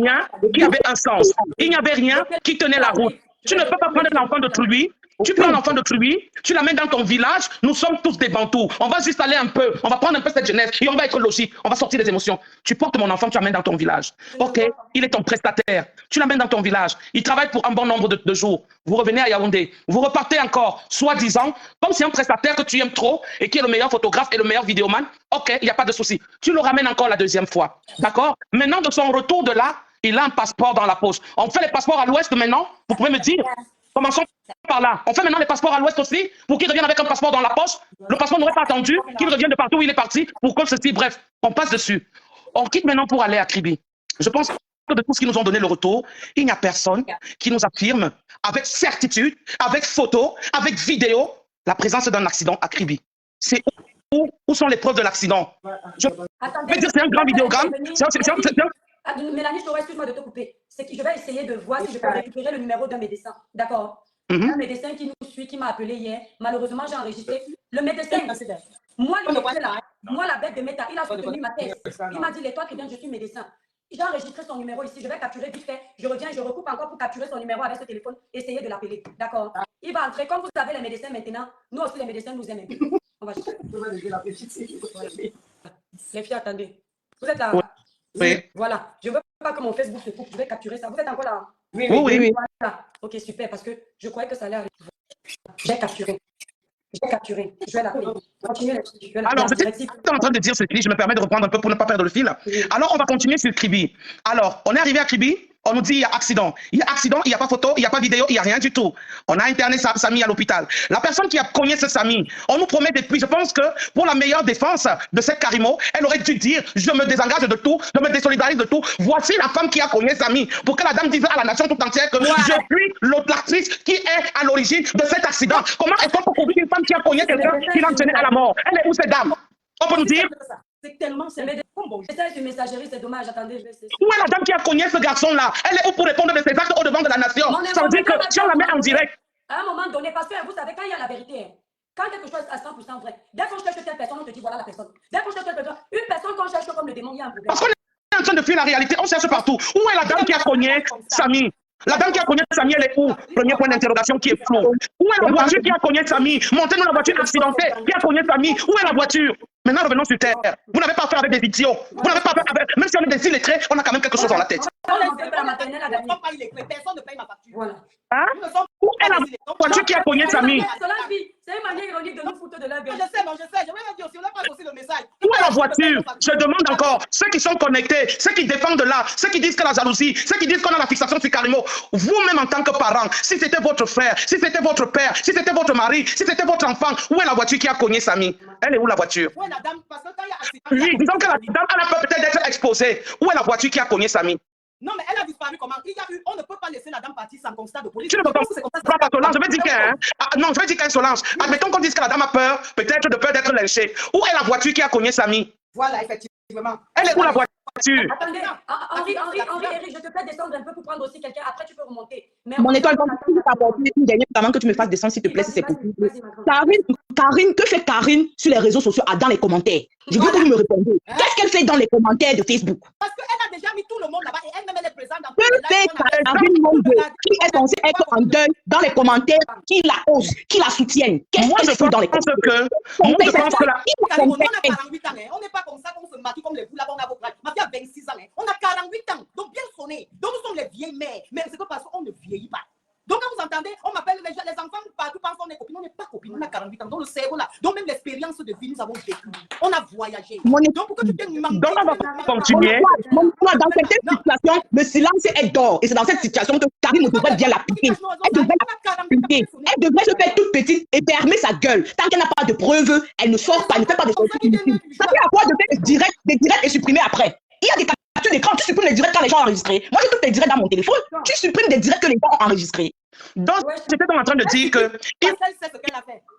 un sens. Il n'y avait rien qui tenait la route. Tu ne peux pas prendre l'enfant de Trui. Tu prends l'enfant de Trui, tu l'amènes dans ton village, nous sommes tous des Bantous. On va juste aller un peu, on va prendre un peu cette jeunesse et on va être logique, on va sortir des émotions. Tu portes mon enfant, tu l'amènes dans ton village. Ok, il est ton prestataire. Tu l'amènes dans ton village. Il travaille pour un bon nombre de jours. Vous revenez à Yaoundé. Vous repartez encore, soi-disant, comme si un prestataire que tu aimes trop et qui est le meilleur photographe et le meilleur vidéoman. Ok, il n'y a pas de souci. Tu le ramènes encore la deuxième fois. D'accord? Maintenant, de son retour de là, il a un passeport dans la poche. On fait les passeports à l'ouest maintenant. Vous pouvez me dire? Commençons par là. On fait maintenant les passeports à l'ouest aussi pour qu'il revienne avec un passeport dans la poche. Le passeport n'aurait pas attendu qu'il revienne de partout où il est parti pour que ceci, bref, on passe dessus. On quitte maintenant pour aller à Kribi. Je pense que de tout ce qui nous ont donné le retour, il n'y a personne qui nous affirme avec certitude, avec photo, avec vidéo, la présence d'un accident à Kribi. C'est où sont les preuves de l'accident? Je veux dire, c'est un grand vidéogramme. Mélanie, excuse-moi de te couper. C'est que je vais essayer de voir si je peux récupérer le numéro d'un médecin. D'accord? Un médecin qui nous suit, qui m'a appelé hier. Malheureusement, j'ai enregistré. Le médecin, moi, la bête de Meta, il a soutenu ma thèse. Il m'a dit, les toi qui viens, je suis médecin. J'ai enregistré son numéro ici. Je vais capturer vite fait. Je reviens, je recoupe encore pour capturer son numéro avec ce téléphone. Essayez de l'appeler. D'accord? Il va entrer. Comme vous savez, les médecins maintenant, nous aussi, les médecins nous aiment. On va juste. Les filles, attendez. Vous êtes là? Oui. Voilà. Je ne veux pas que mon Facebook se coupe. Je vais capturer ça. Vous êtes encore là? Oui. Voilà. Ok, super. Parce que je croyais que ça allait arriver. J'ai capturé. Je vais l'appeler. Continuez. Alors, j'étais en train de dire ceci. Je me permets de reprendre un peu pour ne pas perdre le fil. Alors, on va continuer sur Kribi. Alors, on est arrivé à Kribi. On nous dit il y a accident. Il y a accident, il n'y a pas photo, il n'y a pas vidéo, il n'y a rien du tout. On a interné Samy à l'hôpital. La personne qui a cogné ce Samy, on nous promet depuis, je pense que pour la meilleure défense de cette Karimo, elle aurait dû dire je me désengage de tout, je me désolidarise de tout. Voici la femme qui a cogné Samy. Pour que la dame dise à la nation tout entière que je suis l'actrice qui est à l'origine de cet accident. Comment est-ce qu'on peut couvrir une femme qui a cogné quelqu'un qui l'a entraîné à la mort? Elle est où cette dame? On peut nous dire? C'est tellement... Message de messagerie, c'est dommage. Attendez, je vais essayer. Où est la dame qui a cogné ce garçon-là? Elle est où pour répondre de ses actes au devant de la nation? Ça veut dire que si on la met en direct... À un moment donné, parce que vous savez, quand il y a la vérité, quand quelque chose est à 100% vrai, dès qu'on cherche telle personne, on te dit voilà la personne. Dès qu'on cherche telle personne, une personne qu'on cherche comme le démon, il y a un problème. Parce qu'on est en train de fuir la réalité, on cherche partout. Où est la dame qui a cogné Samy? La dame qui a cogné Samy, elle est où? Premier point d'interrogation qui est flou. Où est la voiture qui a cogné Samy? Montez-nous la voiture accidentée qui a cogné Samy. Où est la voiture? Maintenant, revenons sur terre. Vous n'avez pas affaire avec des idiots. Vous n'avez pas affaire avec... Même si on est des illettrés, on a quand même quelque chose dans la tête. Personne ne paye ma facture. Voilà. Hein? Où est la voiture qui a cogné Samy? C'est une manière ironique de nous foutre de la gueule. Je sais. Je vais même dire aussi, on n'a pas aussi le message. Où est la voiture, je demande encore, ceux qui sont connectés, ceux qui défendent là, ceux qui disent que la jalousie, ceux qui disent qu'on a la fixation sur Karimo, vous-même en tant que parent, si c'était votre frère, si c'était votre père, si c'était votre mari, si c'était votre enfant, où est la voiture qui a cogné Samy? Elle est où la voiture? Ouais, la dame, parce que quand il y a accident, Oui, disons que la dame, elle a peur peut-être d'être exposée. Où est la voiture qui a cogné Samy? non, mais elle a disparu comment? On ne peut pas laisser la dame partir sans constat de police. Tu ne peux pas Solange, je veux dire qu'elle, non, je veux dire qu'elle Solange. Admettons qu'on dise que la dame a peur, peut-être de peur d'être lynchée. Où est la voiture qui a cogné Samy? Voilà, effectivement. Elle est où la voiture? Attendez, Henri, Eric, je te fais descendre un peu pour prendre aussi quelqu'un. Après, tu peux remonter. Mais Mon étoile, donc, je vais t'apporter une dernière avant que tu me fasses descendre, s'il te plaît, si c'est possible. Karine, que fait Karine sur les réseaux sociaux, dans les commentaires? Je veux que vous me répondiez. Qu'est-ce qu'elle fait dans les commentaires de Facebook? Parce qu'elle a déjà mis tout le monde là-bas et elle-même, elle est présente dans Que fait Karine Mongo, qui est censée être en deuil dans les commentaires, qui la osent, qui la soutiennent? Qu'est-ce qu'elle fait dans les commentaires? Moi, je pense que la... On a 48 ans, on n'est pas comme ça qu'on se maquille comme les vous là-bas, on a vos frères. Ma fille a 26 ans, on a 48 ans, donc bien sonné. Donc nous sommes les vieilles mères, mais c'est pas parce qu'on ne vieillit pas. Donc quand vous entendez, on m'appelle les enfants partout pensent qu'on est copines, on n'est pas copines, on a 48 ans, donc le cerveau là, donc même l'expérience de vie, nous avons vécu, on a voyagé. Donc pour que tu te manques. Donc on va continuer. Dans certaines situations, le silence est d'or, et c'est dans cette situation que Karine devrait bien l'appliquer. Elle devrait l'appliquer. Elle devrait se faire toute petite et fermer sa gueule. Tant qu'elle n'a pas de preuves, elle ne sort pas, elle ne fait pas de sorties inutiles. Ça fait à quoi de faire des directs et supprimer après? Il y a des captures d'écran, tu supprimes les directs quand les gens ont enregistré. Moi, j'ai tous les directs dans mon téléphone. Tu supprimes des directs que les gens ont enregistrés. Donc, j'étais en train de dire que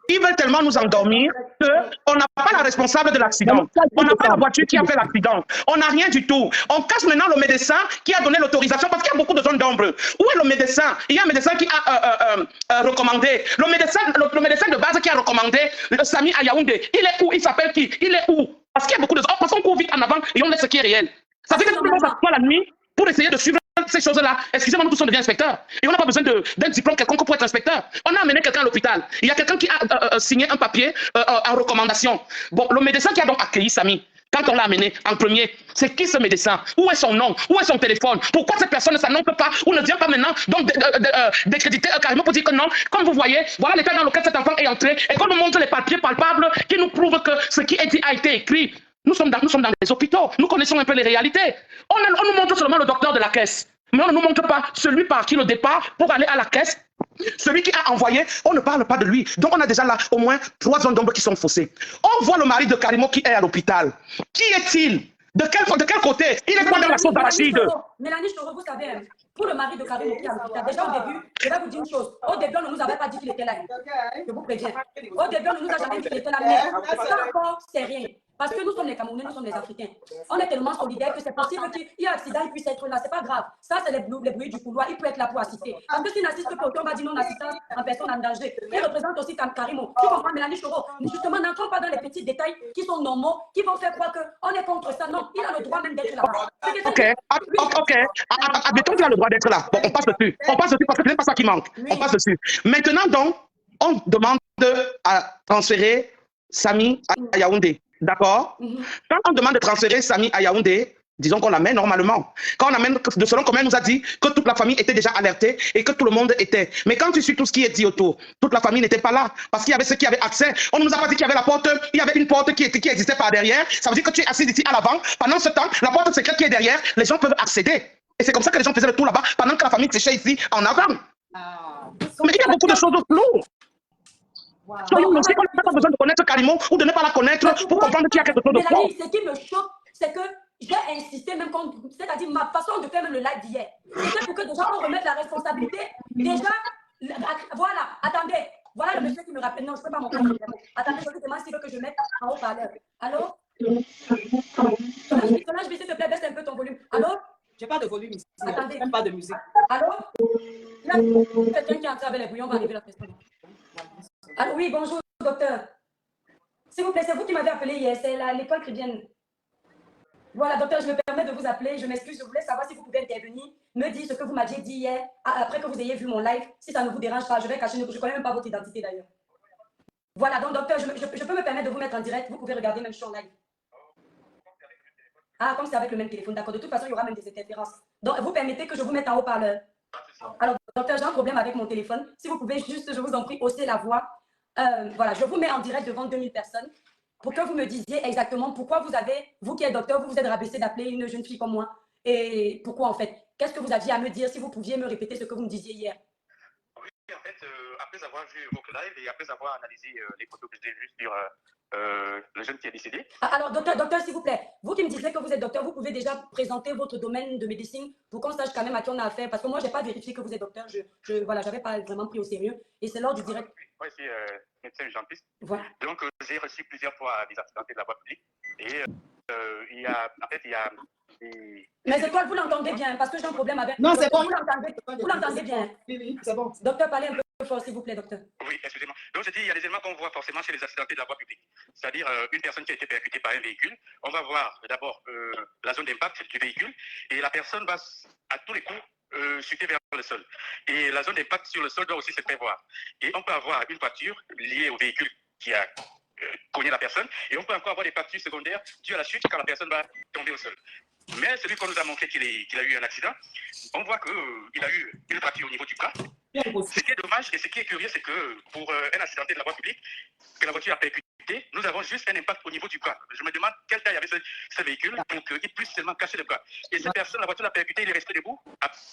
ils veulent tellement nous endormir qu'on n'a pas la responsable de l'accident. On n'a pas la voiture qui a fait l'accident. On n'a rien du tout. On cache maintenant le médecin qui a donné l'autorisation parce qu'il y a beaucoup de zones d'ombre. Où est le médecin? Il y a un médecin qui a recommandé. Le médecin de base qui a recommandé le Samy à Yaoundé. Il est où? Il s'appelle qui? Il est où? Parce qu'il y a beaucoup de zones. Parce qu'on court vite en avant et on laisse ce qui est réel. Ça veut dire que tout le monde s'assoit la nuit pour essayer de suivre ces choses-là. Excusez-moi, nous tous on devient inspecteur. Et on n'a pas besoin d'un diplôme quelconque pour être inspecteur. On a amené quelqu'un à l'hôpital. Il y a quelqu'un qui a signé un papier en recommandation. Bon, le médecin qui a donc accueilli Samy, quand on l'a amené en premier, c'est qui ce médecin? Où est son nom? Où est son téléphone? Pourquoi cette personne ne s'annonce pas ou ne vient pas maintenant donc décréditer carrément pour dire que non, comme vous voyez, voilà l'état dans lequel cet enfant est entré et qu'on nous montre les papiers palpables qui nous prouvent que ce qui est dit a été écrit. Nous sommes dans les hôpitaux, nous connaissons un peu les réalités. On nous montre seulement le docteur de la caisse, mais on ne nous montre pas celui par qui le départ pour aller à la caisse, celui qui a envoyé, on ne parle pas de lui. Donc on a déjà là au moins 3 zones d'ombre qui sont faussées. On voit le mari de Karimo qui est à l'hôpital. Qui est-il? De quel côté? Il est quoi dans la sauce d'arachide? Mélanie Choro, vous savez, pour le mari de Karimo qui est à l'hôpital, déjà au début, je vais vous dire une chose. Au début, on ne nous avait pas dit qu'il était là. Je vous préviens. Au début, on ne nous a jamais dit qu'il était là. Mais ça encore, c'est rien. Parce que nous sommes les Camerounais, nous sommes les Africains. On est tellement solidaires que c'est possible qu'il y ait un accident, il puisse être là. C'est pas grave. Ça, c'est les bruits du couloir. Il peut être là pour assister. Parce que s'il n'assiste pas, on va dire non-assistance en personne en danger. Il représente aussi Karimo. Tu comprends, Mélanie Choro? Justement, n'entrons pas dans les petits détails qui sont normaux, qui vont faire croire qu'on est contre ça. Non, il a le droit même d'être là-bas. Ok. Admettons qu'il a le droit d'être là. Bon, on passe dessus. On passe dessus parce que ce n'est pas ça qui manque. On passe dessus. Maintenant, donc, on demande à transférer Samy à Yaoundé. D'accord? Quand on demande de transférer Samy à Yaoundé, disons qu'on l'amène normalement. Quand on amène, selon comme elle nous a dit, que toute la famille était déjà alertée et que tout le monde était. Mais quand tu suis tout ce qui est dit autour, toute la famille n'était pas là parce qu'il y avait ceux qui avaient accès. On ne nous a pas dit qu'il y avait la porte, il y avait une porte qui existait par derrière. Ça veut dire que tu es assis ici à l'avant. Pendant ce temps, la porte secrète qui est derrière, les gens peuvent accéder. Et c'est comme ça que les gens faisaient le tour là-bas pendant que la famille séchait ici en avant. Mais il y a beaucoup de choses floues. Soyons lucides, on n'a pas besoin de connaître Karimo ou de ne pas la connaître pour comprendre qu'il y a quelque chose de fort. Ce qui me choque, c'est que j'ai insisté même contre, c'est-à-dire ma façon de faire même le live d'hier. C'était pour que déjà on remette la responsabilité. Déjà, voilà, attendez. Voilà le monsieur qui me rappelle. Non, je ne peux pas montrer. Attendez, je lui demande s'il veut que je mette en haut-parleur. Allô? Solange, s'il te plaît, baisse un peu ton volume. Allô? J'ai pas de volume ici. Attendez. Même pas de musique. Allô? Il y a quelqu'un qui est entré avec les bouillons, on va arriver la question. Allô, oui, bonjour, docteur. S'il vous plaît, c'est vous qui m'avez appelé hier, c'est l'école chrétienne. Voilà, docteur, je me permets de vous appeler. Je m'excuse, je voulais savoir si vous pouvez intervenir, me dire ce que vous m'aviez dit hier, après que vous ayez vu mon live. Si ça ne vous dérange pas, je vais cacher, je ne connais même pas votre identité d'ailleurs. Voilà, donc docteur, je peux me permettre de vous mettre en direct. Vous pouvez regarder même sur live. Ah, comme c'est avec le même téléphone, d'accord. De toute façon, il y aura même des interférences. Donc, vous permettez que je vous mette en haut-parleur. Alors, docteur, j'ai un problème avec mon téléphone. Si vous pouvez juste, je vous en prie, hausser la voix. Voilà, je vous mets en direct devant 2000 personnes. pour que vous me disiez exactement pourquoi vous qui êtes docteur, vous vous êtes rabaissé d'appeler une jeune fille comme moi. Et pourquoi en fait? Qu'est-ce que vous aviez à me dire si vous pouviez me répéter ce que vous me disiez hier? Oui, en fait, après avoir vu votre live et après avoir analysé les photos que j'ai vues sur le jeune qui est décédé. Alors, docteur, s'il vous plaît, vous qui me disiez que vous êtes docteur, vous pouvez déjà présenter votre domaine de médecine pour qu'on sache quand même à qui on a affaire. Parce que moi, je n'ai pas vérifié que vous êtes docteur. Voilà, je n'avais pas vraiment pris au sérieux. Et c'est lors du direct. Moi, je suis médecin urgentiste. Voilà. Donc, j'ai reçu plusieurs fois des accidentés de la voie publique. Et il y a, en fait, il y a... Mais Étoile, vous l'entendez bien, parce que j'ai un problème avec... Non, c'est bon. Vous l'entendez bien. Oui, c'est bon. Docteur, parlez un peu fort, s'il vous plaît, docteur. Oui, excusez-moi. Donc, je dis, il y a des éléments qu'on voit forcément chez les accidentés de la voie publique. C'est-à-dire, une personne qui a été percutée par un véhicule, on va voir d'abord la zone d'impact du véhicule, et la personne va à tous les coups chuter vers le sol. Et la zone d'impact sur le sol doit aussi se prévoir. Et on peut avoir une fracture liée au véhicule qui a cogné la personne, et on peut encore avoir des fractures secondaires dues à la chute quand la personne va tomber au sol. Mais celui qu'on nous a montré qu'il a eu un accident, on voit qu'il a eu une fracture au niveau du bras. Ce qui est dommage et ce qui est curieux, c'est que pour un accidenté de la voie publique, que la voiture a percuté, nous avons juste un impact au niveau du bras. Je me demande quelle taille avait ce véhicule pour qu'il puisse seulement cacher le bras. Et cette personne, la voiture l'a percuté, il est resté debout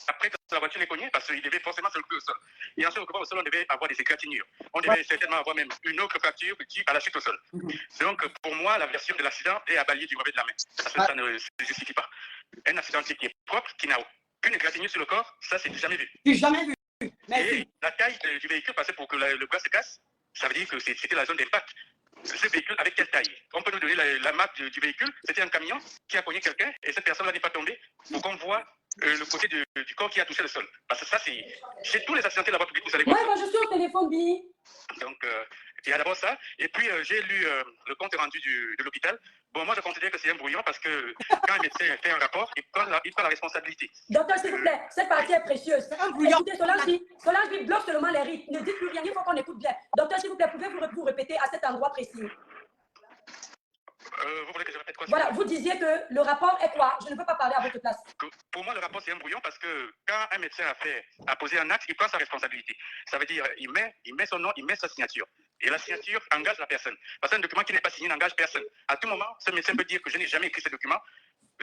après que la voiture l'ait cogné parce qu'il devait forcément se lever au sol. Et en se retrouvant au sol, on devait avoir des égratignures. On devait certainement avoir même une autre fracture due à la chute au sol. Donc pour moi, la version de l'accident est à balayer du revers de la main. Parce que ça ne se justifie pas. Un accidenté qui est propre, qui n'a aucune égratignure sur le corps, ça c'est jamais vu. J'ai jamais vu. Merci. Et la taille du véhicule, parce que pour que le bras se casse, ça veut dire que c'était la zone d'impact. Ce véhicule avec quelle taille? On peut nous donner la marque du véhicule. C'était un camion qui a cogné quelqu'un et cette personne-là n'est pas tombée pour qu'on voit le côté du corps qui a touché le sol. Parce que ça, c'est chez tous les accidentés de la voie publique, vous allez voir. Ouais, moi je suis au téléphone, Bi. Donc, il y a d'abord ça. Et puis, j'ai lu le compte rendu de l'hôpital. Bon, moi, je considère que c'est un brouillon parce que quand un médecin fait un rapport, il prend la responsabilité. Docteur, s'il vous plaît, cette partie est précieuse. Un brouillon. Écoutez, Solange bloque seulement les rythmes. Ne dites plus rien, il faut qu'on écoute bien. Docteur, s'il vous plaît, pouvez-vous répéter à cet endroit précis? Vous voulez que je répète quoi? Voilà, vous disiez que le rapport est quoi? Je ne peux pas parler à votre place. Pour moi, le rapport, c'est un brouillon parce que quand un médecin a posé un acte, il prend sa responsabilité. Ça veut dire, il met son nom, il met sa signature. Et la signature engage la personne. Parce qu'un document qui n'est pas signé n'engage personne. À tout moment, ce médecin peut dire que je n'ai jamais écrit ce document.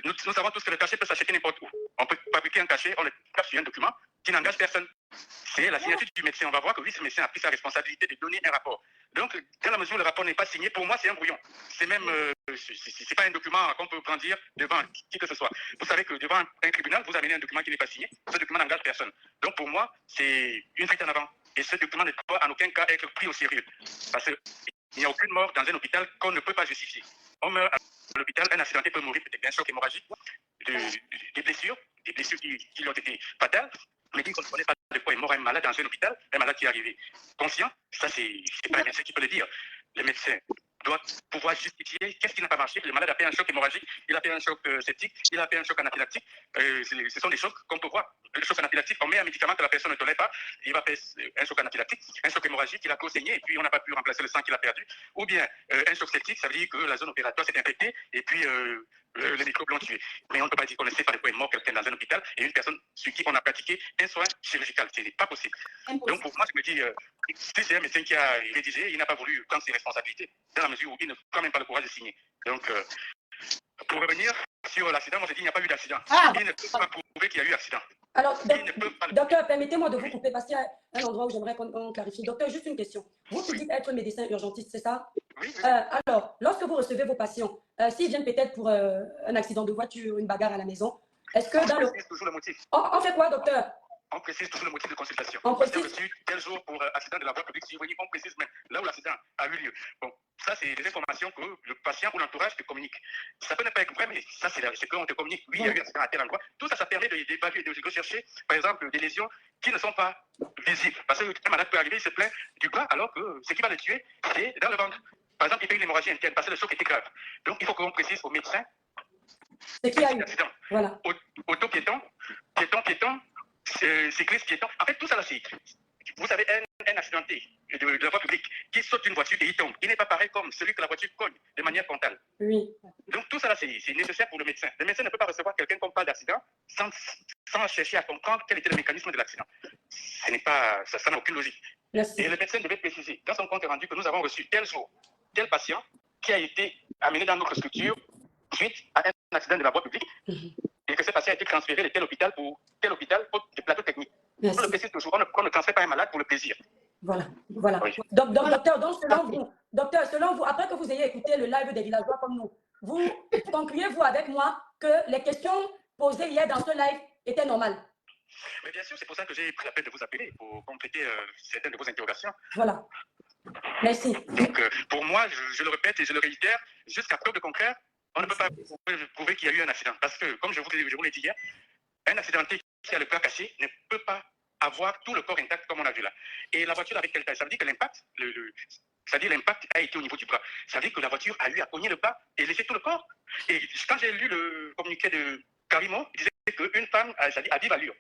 Nous savons tous que le cachet peut s'acheter n'importe où. On peut fabriquer un cachet, on le cache sur un document qui n'engage personne. C'est la signature du médecin. On va voir que oui, ce médecin a pris sa responsabilité de donner un rapport. Donc, dans la mesure où le rapport n'est pas signé, pour moi, c'est un brouillon. C'est même, c'est pas un document qu'on peut brandir devant qui que ce soit. Vous savez que devant un tribunal, vous amenez un document qui n'est pas signé. Ce document n'engage personne. Donc, pour moi, c'est une fuite en avant. Et ce document ne doit en aucun cas être pris au sérieux. Parce qu'il n'y a aucune mort dans un hôpital qu'on ne peut pas justifier. On meurt à l'hôpital, un accidenté peut mourir peut-être d'un choc hémorragique, des blessures qui lui ont été fatales. On dit qu'on ne connaît pas de quoi est mort un malade dans un hôpital, un malade qui est arrivé conscient. Ça, c'est pas un médecin qui peut le dire. Le médecin doit pouvoir justifier qu'est-ce qui n'a pas marché. Le malade a fait un choc hémorragique, il a fait un choc septique, il a fait un choc anaphylactique. Ce sont des chocs qu'on peut voir. Le choc anaphylactique, on met un médicament que la personne ne tolère pas, il va faire un choc anaphylactique, un choc hémorragique, il a trop saigné et puis on n'a pas pu remplacer le sang qu'il a perdu. Ou bien un choc septique, ça veut dire que la zone opératoire s'est infectée et puis les microbes l'ont tué. Mais on ne peut pas dire qu'on ne sait pas de quoi est mort quelqu'un dans un hôpital et une personne sur qui on a pratiqué un soin chirurgical. Ce n'est pas possible. Donc pour moi, je me dis, si c'est un médecin qui a rédigé, il n'a pas voulu prendre ses responsabilités, dans la mesure où il ne prend même pas le courage de signer. Donc, pour revenir sur l'accident, moi je dis qu'il n'y a pas eu d'accident. Il ne peut pas prouver qu'il y a eu accident. Alors, docteur, permettez-moi de vous couper parce qu'il y a un endroit où j'aimerais qu'on clarifie. Docteur, juste une question. Vous qui dites être médecin urgentiste, c'est ça? Oui. Alors, lorsque vous recevez vos patients, s'ils viennent peut-être pour un accident de voiture, une bagarre à la maison, est-ce que dans le... toujours le motif. On fait quoi, docteur? On précise toujours le motif de consultation. On précise. Reçu tel jour pour accident de la voie publique survenu, on précise même là où l'accident a eu lieu. Bon, ça, c'est des informations que le patient ou l'entourage te communique. Ça peut ne pas être vrai, mais ça, c'est ce qu'on te communique. Oui, il y a eu accident à tel endroit. Tout ça, ça permet d'évaluer, de rechercher, par exemple, des lésions qui ne sont pas visibles. Parce qu'un malade peut arriver, il se plaint du bras, alors que ce qui va le tuer, c'est dans le ventre. Par exemple, il fait une hémorragie interne parce que le choc était grave. Donc, il faut qu'on précise au médecin ce qui a eu. Voilà. Auto-piéton, piéton, cycliste piéton. En fait, tout ça là, c'est. Vous avez un accidenté de la voie publique qui saute d'une voiture et il tombe. Il n'est pas pareil comme celui que la voiture cogne de manière frontale. Oui. Donc tout ça là, c'est nécessaire pour le médecin. Le médecin ne peut pas recevoir quelqu'un qu'on parle d'accident sans chercher à comprendre quel était le mécanisme de l'accident. Ce n'est pas, ça n'a aucune logique. Merci. Et le médecin devait préciser dans son compte rendu que nous avons reçu tel jour, tel patient qui a été amené dans notre structure suite à un accident de la voie publique et que ce patient a été transféré de tel hôpital pour des plateaux techniques. Merci. On le précise toujours, on ne transfère pas un malade pour le plaisir. Voilà, voilà. Oui. Donc, docteur, selon vous, après que vous ayez écouté le live des villageois comme nous, vous concluez-vous avec moi que les questions posées hier dans ce live étaient normales? Mais bien sûr, c'est pour ça que j'ai pris la peine de vous appeler pour compléter certaines de vos interrogations. Voilà. Merci. Donc, pour moi, je le répète et je le réitère, jusqu'à preuve de contraire, on ne peut pas prouver qu'il y a eu un accident. Parce que, comme je vous l'ai dit hier, un accidenté qui a le bras cassé ne peut pas avoir tout le corps intact comme on a vu là. Et la voiture avec quelle taille? Ça veut dire que l'impact, c'est-à-dire l'impact a été au niveau du bras. Ça veut dire que la voiture a eu à cogner le bras et laisser tout le corps. Et quand j'ai lu le communiqué de Carimo, il disait qu'une femme à vive allure.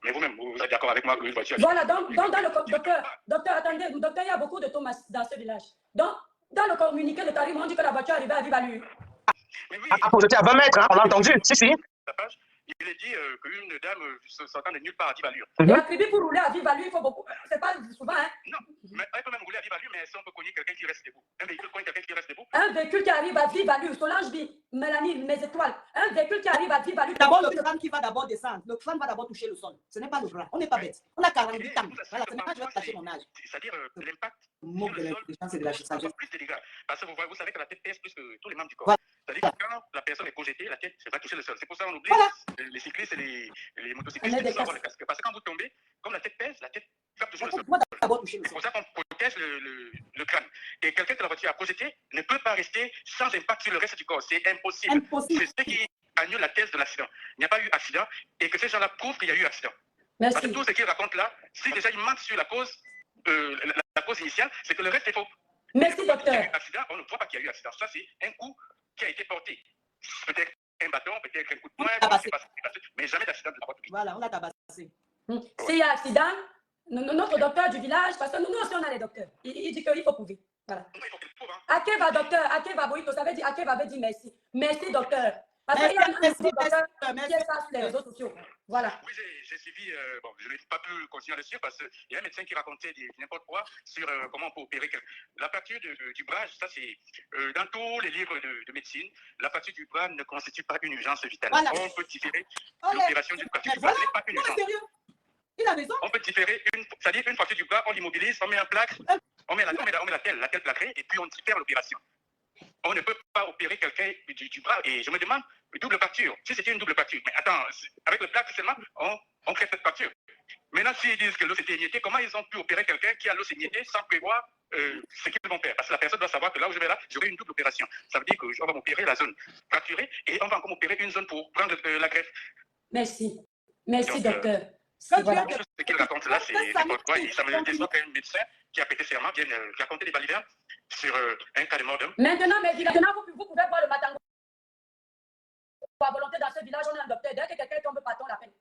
Mais vous-même, vous êtes d'accord avec moi qu'une voiture... Voilà, donc dans le... Docteur, attendez, docteur, il y a beaucoup de Thomas dans ce village. Donc, dans le communiqué de Carimo, on dit que la voiture arrivait à vive allure. Mais oui, J'étais à 20 mètres, hein, on l'a entendu. Si. Il est dit qu'une dame sortant de nulle part à vive allure. Et à Kribi, pour rouler à vive allure, il faut beaucoup... C'est pas souvent, hein? Non, mais elle peut même rouler à vive allure, mais si on peut cogner quelqu'un qui reste debout. Un véhicule cogne quelqu'un qui reste debout. Un véhicule qui arrive à vive allure, Solange dit, Mélanie, mes étoiles. Un véhicule qui arrive à vive allure... D'abord, le crâne qui va d'abord descendre. Le crâne va d'abord toucher le sol. Ce n'est pas le bras. On n'est pas bête. On a 48 ans. Voilà, ce n'est pas je vais cacher mon âge. C'est-à-dire l'impact Le mot de l'intelligence et de la sagesse. plus de dégâts. Parce que vous savez que la tête pèse plus que tous les membres du corps. Voilà. C'est-à-dire que quand la personne est projetée, la tête va toucher le sol. C'est pour ça qu'on oublie les cyclistes et les motocyclistes qui doivent avoir le casque. Parce que quand vous tombez, comme la tête pèse, la tête va toucher le sol. C'est pour ça qu'on protège le crâne. Et quelqu'un que la voiture a projeté ne peut pas rester sans impact sur le reste du corps. C'est impossible. C'est ce qui annule la thèse de l'accident. Il n'y a pas eu accident et que ces gens-là prouvent qu'il y a eu accident. Merci. Parce que tout ce qu'ils racontent là, si déjà ils mentent sur la cause, la cause initiale, c'est que le reste est faux. Merci, docteur. Il y a eu accident, on ne voit pas qu'il y a eu accident. Ça, c'est un coup qui a été porté. Peut-être un bâton, peut-être un coup de poing, mais jamais d'accident de la voie publique. Voilà, on l'a tabassé. S'il y a accident, notre docteur du village, parce que nous aussi on a les docteurs, il dit qu'il faut prouver. Voilà. Il faut qu'il prouve, hein. Akeva, docteur, Akeva Boito, ça veut dire Akeva avait dit merci. Merci, docteur. Parce qu'il y a un docteur qui est ça sur les réseaux sociaux. Voilà. Oui, j'ai suivi, bon, je n'ai pas pu continuer à le suivre parce qu'il y a un médecin qui racontait n'importe quoi sur comment on peut opérer quelqu'un. La fracture du bras, ça c'est dans tous les livres de médecine, la fracture du bras ne constitue pas une urgence vitale. Voilà. On peut différer l'opération d'une fracture du bras, ce n'est pas une urgence. Il a raison. On peut différer, c'est-à-dire une fracture du bras, on l'immobilise, on met un plaque, on met la telle plaquée et puis on diffère l'opération. On ne peut pas opérer quelqu'un du bras et je me demande, double fracture, si c'était une double fracture, mais attends, avec le plaque seulement, on crée cette fracture. Maintenant, s'ils disent que l'os était émietté, comment ils ont pu opérer quelqu'un qui a l'os émietté sans prévoir ce qu'ils vont faire? Parce que la personne doit savoir que là où je vais là, j'aurai une double opération. Ça veut dire qu'on va m'opérer la zone fracturée et on va encore m'opérer une zone pour prendre la greffe. Merci. Merci, donc, docteur. Voilà. Ce qu'il raconte là, c'est n'importe quoi. Et ça me déçoit qu'un médecin qui a prêté serment vienne raconter des balivernes sur un cas de mort d'homme. Maintenant, vous pouvez voir le matango. À volonté dans ce village, on a un docteur. Dès que quelqu'un tombe par la peine.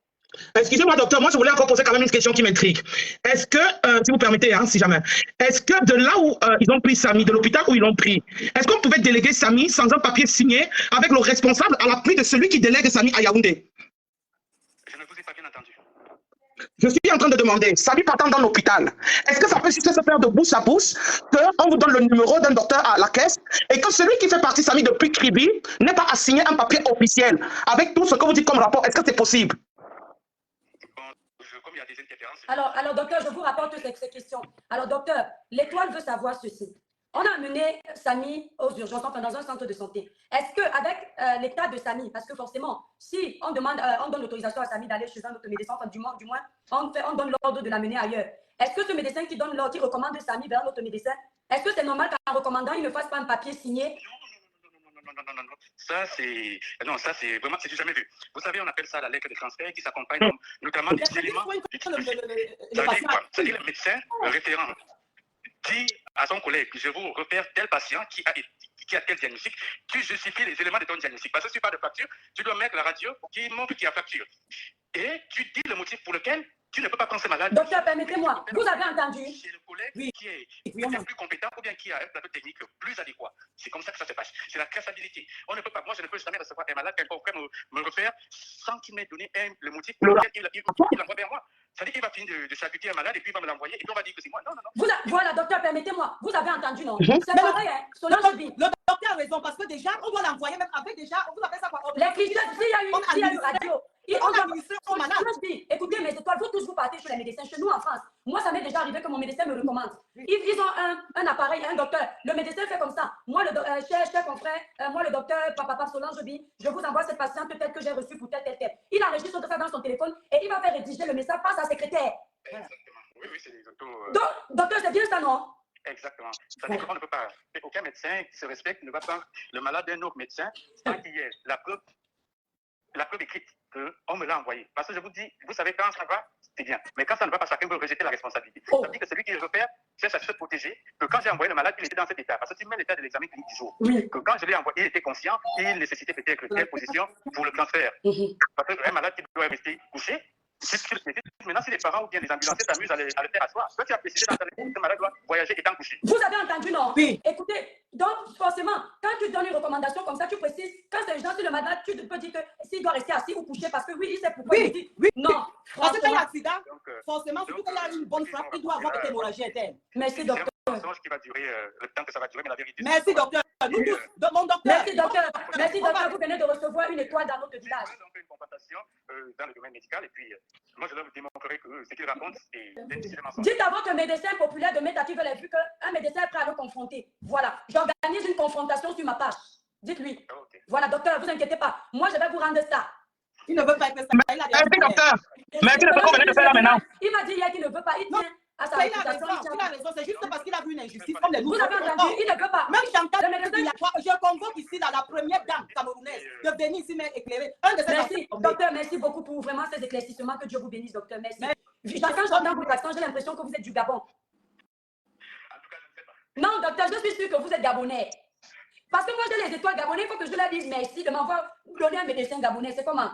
Excusez-moi, docteur, moi je voulais encore poser quand même une question qui m'intrigue. Est-ce que, si vous permettez, hein, si jamais, est-ce que de là où ils ont pris Samy, de l'hôpital où ils l'ont pris, est-ce qu'on pouvait déléguer Samy sans un papier signé avec le responsable à la pluie de celui qui délègue Samy à Yaoundé? Je ne vous ai pas bien entendu. Je suis en train de demander, Samy partant dans l'hôpital, est-ce que ça peut juste se faire de bouche à bouche, qu'on vous donne le numéro d'un docteur à la caisse et que celui qui fait partie Samy depuis Kribi n'ait pas à signer un papier officiel avec tout ce que vous dites comme rapport? Est-ce que c'est possible? Comme il y a des interférences. Alors, docteur, je vous rapporte ces questions. Alors, docteur, l'étoile veut savoir ceci. On a amené Samy aux urgences, enfin dans un centre de santé. Est-ce qu'avec l'état de Samy, parce que forcément, si on demande, on donne l'autorisation à Samy d'aller chez un autre médecin, enfin du moins, on donne l'ordre de l'amener ailleurs. Est-ce que ce médecin qui donne l'ordre, qui recommande Samy vers un autre médecin, est-ce que c'est normal qu'en recommandant, il ne fasse pas un papier signé? Non. Ça, c'est vraiment, c'est du jamais vu. Vous savez, on appelle ça la lettre de transfert qui s'accompagne notamment des éléments. C'est-à-dire le médecin référent dit à son collègue, je vous repère tel patient qui a tel diagnostic, tu justifies les éléments de ton diagnostic. Parce que si tu parles de fracture, tu dois mettre la radio qui montre qu'il y a fracture. Et tu dis le motif pour lequel Tu ne peux pas prendre ce malade. Docteur, permettez-moi, vous avez entendu? C'est le collègue Oui. qui est plus compétent ou bien qui a un plateau technique plus adéquat. C'est comme ça que ça se passe. C'est la traçabilité. On ne peut pas, moi je ne peux jamais recevoir un malade qu'un confrère me repère sans qu'il m'ait donné le motif pour lequel il l'envoie vers moi. Ça veut dire qu'il va finir de charcuter un malade et puis il va me l'envoyer et puis on va dire que c'est moi. Non, non, non. Voilà, docteur, permettez-moi. Vous avez entendu, non? Mhm. C'est pareil, hein? Solange Bi. Le docteur a raison parce que déjà, on doit l'envoyer même avec déjà, vous appelez ça quoi? L'écriture, s'il y a eu radio. On a administré au malade. Solange Bi, écoutez, mes étoiles, vous tous vous partez chez les médecins. Chez nous en France, moi, ça m'est déjà arrivé que mon médecin me recommande. Ils ont un appareil, un docteur. Le médecin fait comme ça. Moi, cher confrère, moi, le docteur Papa Solange Bi, je vous envoie cette patiente telle que j'ai reçue pour telle. Il enregistre tout ça dans son téléphone et il va faire rédiger le message par sa secrétaire. Exactement. Oui, c'est des autos. Donc, docteur, c'est bien ça, non? Exactement. Ça veut dire qu'on ne peut pas. Aucun médecin qui se respecte ne va prendre le malade d'un autre médecin sans qu'il y ait la preuve écrite qu'on me l'a envoyé. Parce que je vous dis, vous savez, quand ça va, c'est bien. Mais quand ça ne va pas, chacun peut rejeter la responsabilité. Ça veut dire que celui qui le repère, c'est ça se protéger. Que quand j'ai envoyé le malade, il était dans cet état. Parce que tu mets l'état de l'examen clinique du jour. Oui. Que quand je l'ai envoyé, il était conscient et il nécessitait peut-être telle position pour le transfert. Parce qu'un malade qui doit rester couché, maintenant, si les parents ou bien les ambulanciers s'amusent à le faire asseoir, toi, tu as précisé dans ta lettre que le malade doit voyager étant couché. Vous avez entendu, non? Oui. Écoutez, donc forcément, quand tu donnes une recommandation comme ça, tu précises, quand c'est urgent, si le malade, tu peux dire que s'il doit rester assis ou couché, parce que oui, il sait pourquoi il dit. Oui. Non. Parce que quand il y a un accident, Donc, forcément, surtout quand il y a une bonne frappe, il doit avoir une hémorragie interne. Merci, c'est docteur. un mensonge qui va durer le temps que ça va durer, mais la vérité. Merci, docteur. Nous tous, mon docteur. Merci, docteur. Merci, docteur. Vous venez de recevoir une étoile dans notre village. Donc, une compensation dans le domaine médical, et puis moi, je leur démontrerai que ce qu'ils racontent, c'est des mensonges. Dites à votre médecin populaire de Métative vu qu'un médecin est prêt à le confronter. Voilà. J'organise une confrontation sur ma page. Dites-lui. Ok. Voilà, docteur, vous inquiétez pas. Moi, je vais vous rendre ça. Il ne veut pas être ça. Il a Merci, docteur. Merci de ce qu'on venait de faire là maintenant. Il m'a dit hier qu'il ne veut pas. Il tient à sa Il a réputation. raison, il a raison. C'est juste parce qu'il a vu une injustice comme les Vous nous. avez entendu, il ne veut pas. Même Chantal, Le médecin- je convoque ici la première dame camerounaise de venir ici m'éclairer. Un de ces Merci, enfants. docteur, merci beaucoup pour vraiment ces éclaircissements. Que Dieu vous bénisse, docteur. Merci. Quand j'entends votre accent, j'ai l'impression que vous êtes du Gabon. En tout cas, je ne sais pas. Non, docteur, je suis sûre que vous êtes Gabonais. Parce que moi, j'ai les étoiles gabonais, il faut que je leur dise merci de m'avoir donné un médecin gabonais. C'est comment?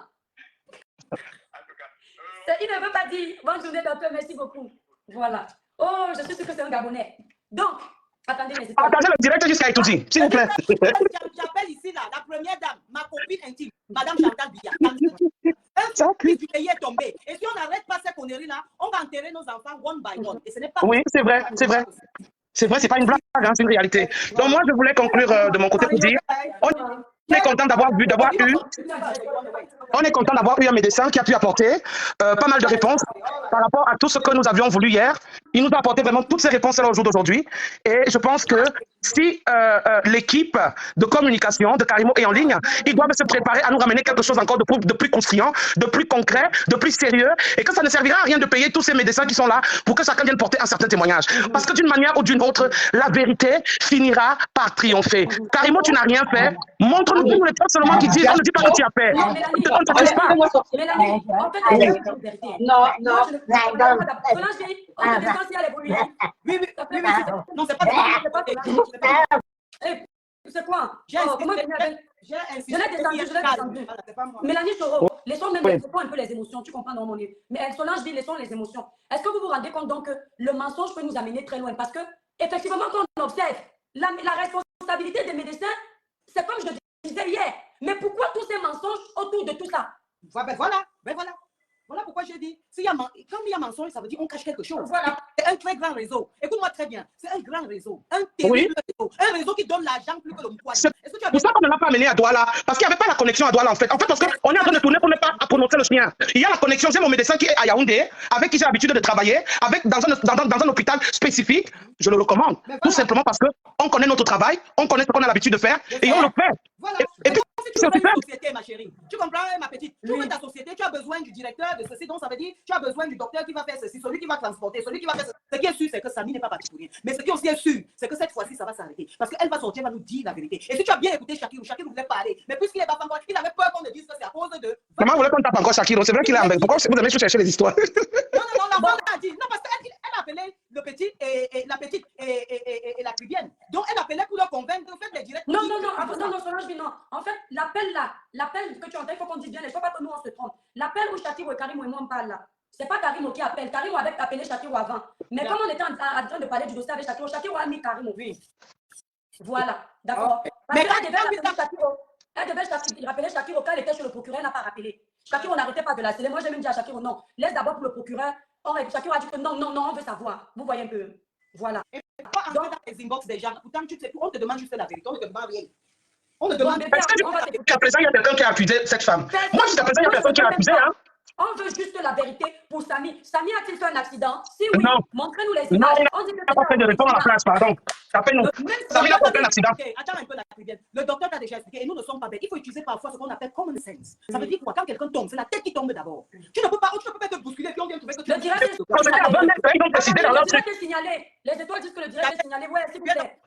En tout cas, Il ne veut pas dire bonne journée, docteur, merci beaucoup. Voilà. Oh, je suis sûre que c'est un Gabonais. Donc, attendez mes étoiles. Partagez le direct jusqu'à Itoudi, s'il vous plaît. J'appelle ici la première dame, ma copine intime, Madame Chantal Biya. Un fils du pays est tombé. Et si on n'arrête pas ces conneries-là, on va enterrer nos enfants one by one. Et ce n'est pas. Oui, c'est vrai, c'est vrai. C'est vrai, c'est pas une blague, hein, c'est une réalité. Donc moi, je voulais conclure de mon côté pour dire, on est content on est content d'avoir eu un médecin qui a pu apporter pas mal de réponses par rapport à tout ce que nous avions voulu hier. Il nous a apporté vraiment toutes ces réponses-là au jour d'aujourd'hui. Et je pense que si l'équipe de communication de Karimo est en ligne, ils doivent se préparer à nous ramener quelque chose encore de plus conciliant, de plus concret, de plus sérieux, et que ça ne servira à rien de payer tous ces médecins qui sont là pour que chacun vienne porter un certain témoignage. Parce que d'une manière ou d'une autre, la vérité finira par triompher. Karimo, tu n'as rien fait. Montre-nous les preuves seulement qui disent, on ne dit pas que tu as fait. Non, Ne te t'attends pas. Mélanie, on peut te dire la vérité. Non, Moi, je ne peux pas. Solange, on te descend si elle est voulu. Oui, non, c'est pas Eh, c'est quoi? J'ai Comment insisté. venir avec... J'ai insisté. Je l'ai descendu, je l'ai descendu. Voilà, c'est pas moi. Mélanie Soro, laissons même Oui. laissons un peu les émotions, tu comprends dans mon livre. Mais Solange dit, laissons les émotions. Est-ce que vous vous rendez compte donc que le mensonge peut nous amener très loin? Parce que, effectivement, quand on observe la responsabilité des médecins, c'est comme je disais hier. Mais pourquoi tous ces mensonges autour de tout ça? Voilà pourquoi j'ai dit, quand il y a mensonge, ça veut dire qu'on cache quelque chose. Voilà. C'est un très grand réseau. Écoute-moi très bien. C'est un grand réseau. Un terrible réseau. Un réseau qui donne l'argent plus que le poids. C'est pour ça qu'on ne l'a pas amené à Douala. Parce qu'il n'y avait pas la connexion à Douala en fait. En fait, parce qu'on est en train de tourner pour ne pas prononcer le chien. Il y a la connexion. J'ai mon médecin qui est à Yaoundé, avec qui j'ai l'habitude de travailler, dans un hôpital spécifique. Je le recommande. Voilà. Tout simplement parce qu'on connaît notre travail, on connaît ce qu'on a l'habitude de faire et on le fait. Voilà. Et puis, Si tu ouvres une société, ma chérie, tu comprends, ma petite, tu ouvres ta société, tu as besoin du directeur de ceci, donc ça veut dire tu as besoin du docteur qui va faire ceci, celui qui va transporter, celui qui va faire ceci. Ce qui est sûr, c'est que Samy n'est pas parti pour rien. Mais ce qui aussi est sûr, c'est que cette fois-ci, ça va s'arrêter. Parce qu'elle va sortir, elle va nous dire la vérité. Et si tu as bien écouté Shakirou voulait parler. Mais puisqu'il n'est pas encore, il avait peur qu'on ne dise que c'est à cause de. Maman voulait qu'on tape encore Shakiro. C'est vrai qu'il est en belle. Pourquoi vous aimez chercher les histoires? Non, la femme a dit. Non, parce qu'elle appelait le petit et la petite et la cribienne. Donc elle appelait pour le convaincre de faire des directs. Non, Solange, non. En fait, l'appel là, l'appel que tu entends, il faut qu'on dise bien, il ne faut pas que nous on se trompe. L'appel où Shakiro et Karim et moi on parle là, C'est pas Karimo qui appelle. Karimo avait appelé Shakiro avant. Mais comme on était en train de parler du dossier avec Shakiro, Shakiro a mis Karimo. Oui. Voilà, d'accord. Parce Mais qu'elle devait rappeler Shakiro. Elle devait rappeler Shakiro quand elle était chez le procureur, elle n'a pas rappelé. Shakiro n'arrêtait pas de la sceller. Moi, j'ai même dit à Shakiro, non, laisse d'abord pour le procureur. Shakiro a dit que non, non, non, on veut savoir. Vous voyez un peu. Voilà. Et pas entrer dans les inbox des gens. Pourtant, tu sais, on te demande juste la vérité. On ne te demande rien. On ne Bon, demande bébé, Est-ce que on va jusqu'à présent, il y a quelqu'un qui a accusé cette femme? Moi, jusqu'à présent, il y a personne qui a accusé, hein? On veut juste la vérité pour Samy. Samy a-t-il fait un accident? Si oui, Non. montrez-nous les Non, images. il On dit que n'a pas fait de répondre à la place, pardon. Appelle-nous. Samy n'a pas fait un accident. Attends un peu la prière. Le docteur t'a déjà expliqué et nous ne sommes pas bêtes. Il faut utiliser parfois ce qu'on appelle common sense. Ça veut dire quoi? Quand quelqu'un tombe, c'est la tête qui tombe d'abord. Tu ne peux pas te bousculer puis on vient trouver que tu Le direct est Procédé à 20 mètres, ils ont décidé dans leur truc. signalé. Les étoiles disent que le direct est signalé. Ouais, s'il vous plaît.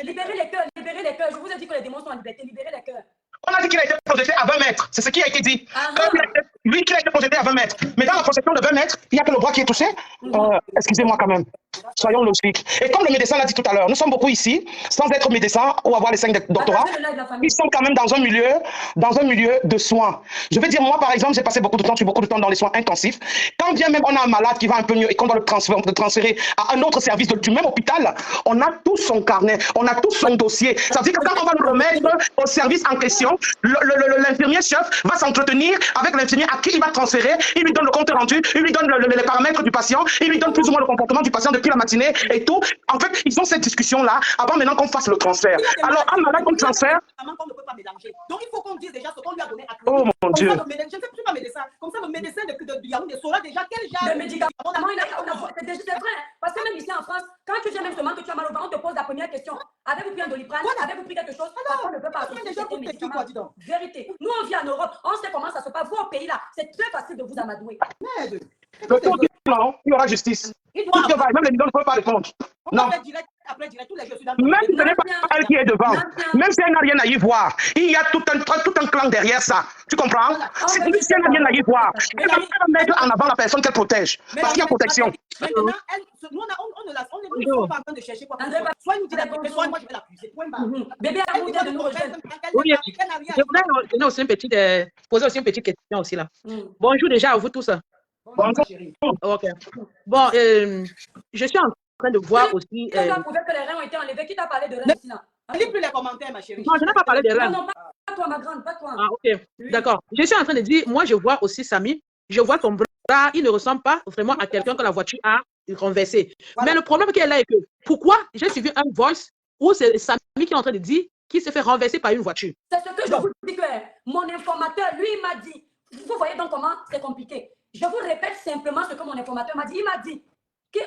Libérez les cœurs, libérez les cœurs. Je vous ai dit que les démons sont en liberté. Libérez les cœurs. On a dit qu'il a été projeté à 20 mètres. C'est ce qui a été dit. Ah, Lui qui a été projeté à 20 mètres. Mais dans la projection de 20 mètres, il n'y a que le bras qui est touché. Excusez-moi quand même. Soyons logiques. Et comme le médecin l'a dit tout à l'heure, nous sommes beaucoup ici, sans être médecins ou avoir les 5 doctorats. Ils sont quand même dans un milieu de soins. Je veux dire, moi, par exemple, j'ai passé beaucoup de temps dans les soins intensifs. Quand bien même on a un malade qui va un peu mieux et qu'on doit le transférer à un autre service du même hôpital, on a tout son carnet, on a tout son dossier. Ça veut dire que quand on va le remettre au service en question, l'infirmier chef va s'entretenir avec l'infirmier à qui il va transférer, il lui donne le compte rendu, il lui donne les paramètres du patient, il lui donne plus ou moins le comportement du patient depuis la matinée et tout. En fait, ils ont cette discussion-là avant maintenant qu'on fasse le transfert. Alors, un malade qu'on transfère... On ne peut pas mélanger. Donc, il faut qu'on dise déjà ce qu'on lui a donné à Chloé. Oh mon Dieu. Je ne sais plus pas médecin. Comme ça, le médecin de Yaoundé saura déjà quel genre Le médicament, c'est vrai. Parce que même ici en France, quand tu viens même seulement que tu as mal au ventre, on te pose la première question. Avez-vous pris un Doliprane? Avez-vous pris quelque chose? Parce qu'on ne peut pas associer c'était un médicament. Vérité. Nous, on vit en Europe. On sait comment ça se passe. Vous, au pays là, c'est très facile de vous amadouer. Le tour du non, il y aura justice. Même les millions ne peuvent pas répondre. Non. Même si ce n'est pas elle qui est devant, même si elle n'a rien à y voir, il y a tout un clan derrière ça. Tu comprends? Si elle n'a rien à y voir, elle va mettre en avant la personne qu'elle protège. Parce qu'il y a protection. Maintenant, nous, on n'est pas en train de chercher quoi. Soit il nous dit la vérité, soit moi je vais l'accuser. Bébé a voulu de nous rejoindre. Oui, je voudrais donner aussi poser aussi une petite question aussi là. Bonjour déjà à vous tous. Bonjour. Ok. Bon, je suis en train de voir aussi. Qui t'a prouvé que les reins ont été enlevés? Qui t'a parlé de reins ici là? Ne lis plus les commentaires, ma chérie. Non, je n'ai pas parlé des reins. Non, pas toi, ma grande, pas toi. Ah, ok. D'accord. Je suis en train de dire, moi, je vois aussi Samy. Je vois son bras, il ne ressemble pas vraiment à quelqu'un que la voiture a renversé. Voilà. Mais le problème qui est là est que, pourquoi j'ai suivi un voice où c'est Samy qui est en train de dire qu'il s'est fait renverser par une voiture? C'est ce que je vous dis que mon informateur, lui, il m'a dit. Vous voyez donc comment c'est compliqué. Je vous répète simplement ce que mon informateur m'a dit. Il m'a dit qu'il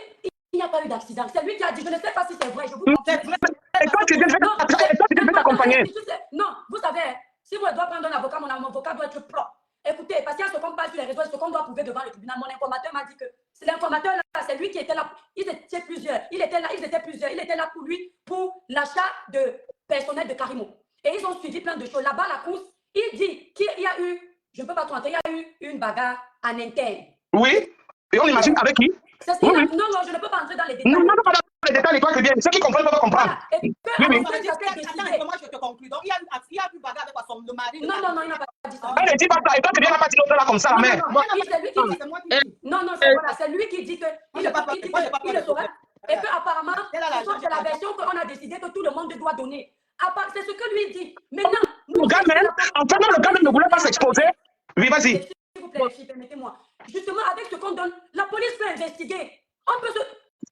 n'y a pas eu d'accident. C'est lui qui a dit. Je ne sais pas si c'est vrai. Je vous et toi, tu devais t'accompagner. Non, vous savez, si vous devez prendre un avocat, mon avocat doit être propre. Écoutez, parce qu'il y a ce qu'on parle sur les réseaux, ce qu'on doit prouver devant le tribunal. Mon informateur m'a dit que c'est l'informateur là, c'est lui qui était là. Ils étaient plusieurs. Il était là pour lui, pour l'achat de personnel de Karimo. Et ils ont suivi plein de choses. Là-bas, la course, il dit qu'il y a eu, je ne peux pas tromper, il y a eu une bagarre en interne. Oui. Et on imagine avec qui? Oui. Non, je ne peux pas entrer dans les détails. Non, pas dans les détails, toi, c'est bien. Ceux qui comprennent peuvent comprendre. Voilà. Et Attends, moi je te conclue. Donc, il y a eu bagarre avec son mari. Non, il n'a pas dit ça. Elle ne dit pas ça. Et toi, tu viens pas dire l'autre là comme ça, la mère. C'est lui qui dit que il le saura. Et que apparemment, c'est la version qu'on a décidé que tout le monde doit donner. C'est ce que lui dit. Maintenant, le gars même ne voulait pas s'exposer. Oui, vas-y. S'il vous plaît, permettez-moi. Justement, avec ce qu'on donne, la police peut investiguer.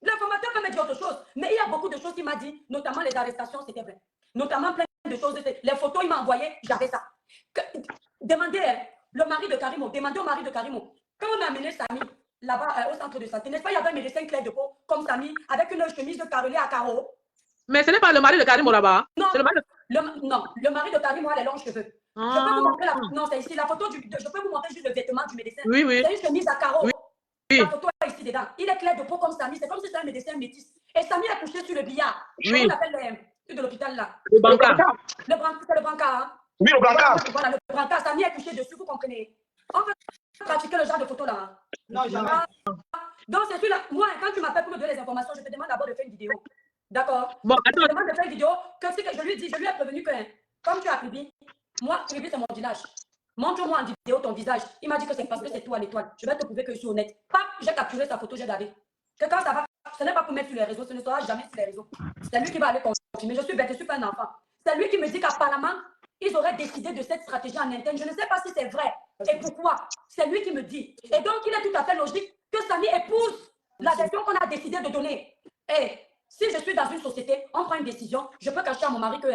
L'informateur peut me dire autre chose. Mais il y a beaucoup de choses qu'il m'a dit, notamment les arrestations, c'était vrai. Notamment plein de choses. Les photos, il m'a envoyé, j'avais ça. Demandez au mari de Karimo. Quand on a amené Samy là-bas au centre de santé, n'est-ce pas, il y avait un médecin clair de peau comme Samy, avec une chemise de carrelée à carreaux. Mais ce n'est pas le mari de Karimo là-bas. Non, le mari de Karimo a les longs cheveux. Je peux vous montrer non, c'est ici la photo je peux vous montrer juste le vêtement du médecin. Oui. C'est une chemise à carreaux. Oui. La photo est ici dedans. Il est clair de peau comme Samy. C'est comme si c'était un médecin métis. Et Samy a couché sur le billard. Oui. On appelle de l'hôpital là. Le brancard. C'est le brancard. Hein? Oui, le brancard. Voilà, le brancard. Samy est couché dessus, vous comprenez. On peut pratiquer le genre de photo là. Hein? Non, jamais. Donc, c'est celui-là. Moi, quand tu m'appelles pour me donner les informations, je te demande d'abord de faire une vidéo. D'accord? Bon, je te demande de faire une vidéo. Que je lui ai prévenu que, comme tu as Kribi, moi, Kribi, c'est mon village. Montre-moi en vidéo ton visage. Il m'a dit que c'est parce que c'est toi l'étoile. Je vais te prouver que je suis honnête. Pas, j'ai capturé sa photo, j'ai gardé. Que quand ça va, ce n'est pas pour mettre sur les réseaux, ce ne sera jamais sur les réseaux. C'est lui qui va aller confirmer. Je suis bête, je suis pas un enfant. C'est lui qui me dit qu'apparemment, ils auraient décidé de cette stratégie en interne. Je ne sais pas si c'est vrai et pourquoi. C'est lui qui me dit. Et donc, il est tout à fait logique que Samy épouse la version qu'on a décidé de donner. Et si je suis dans une société, on prend une décision, je peux cacher à mon mari que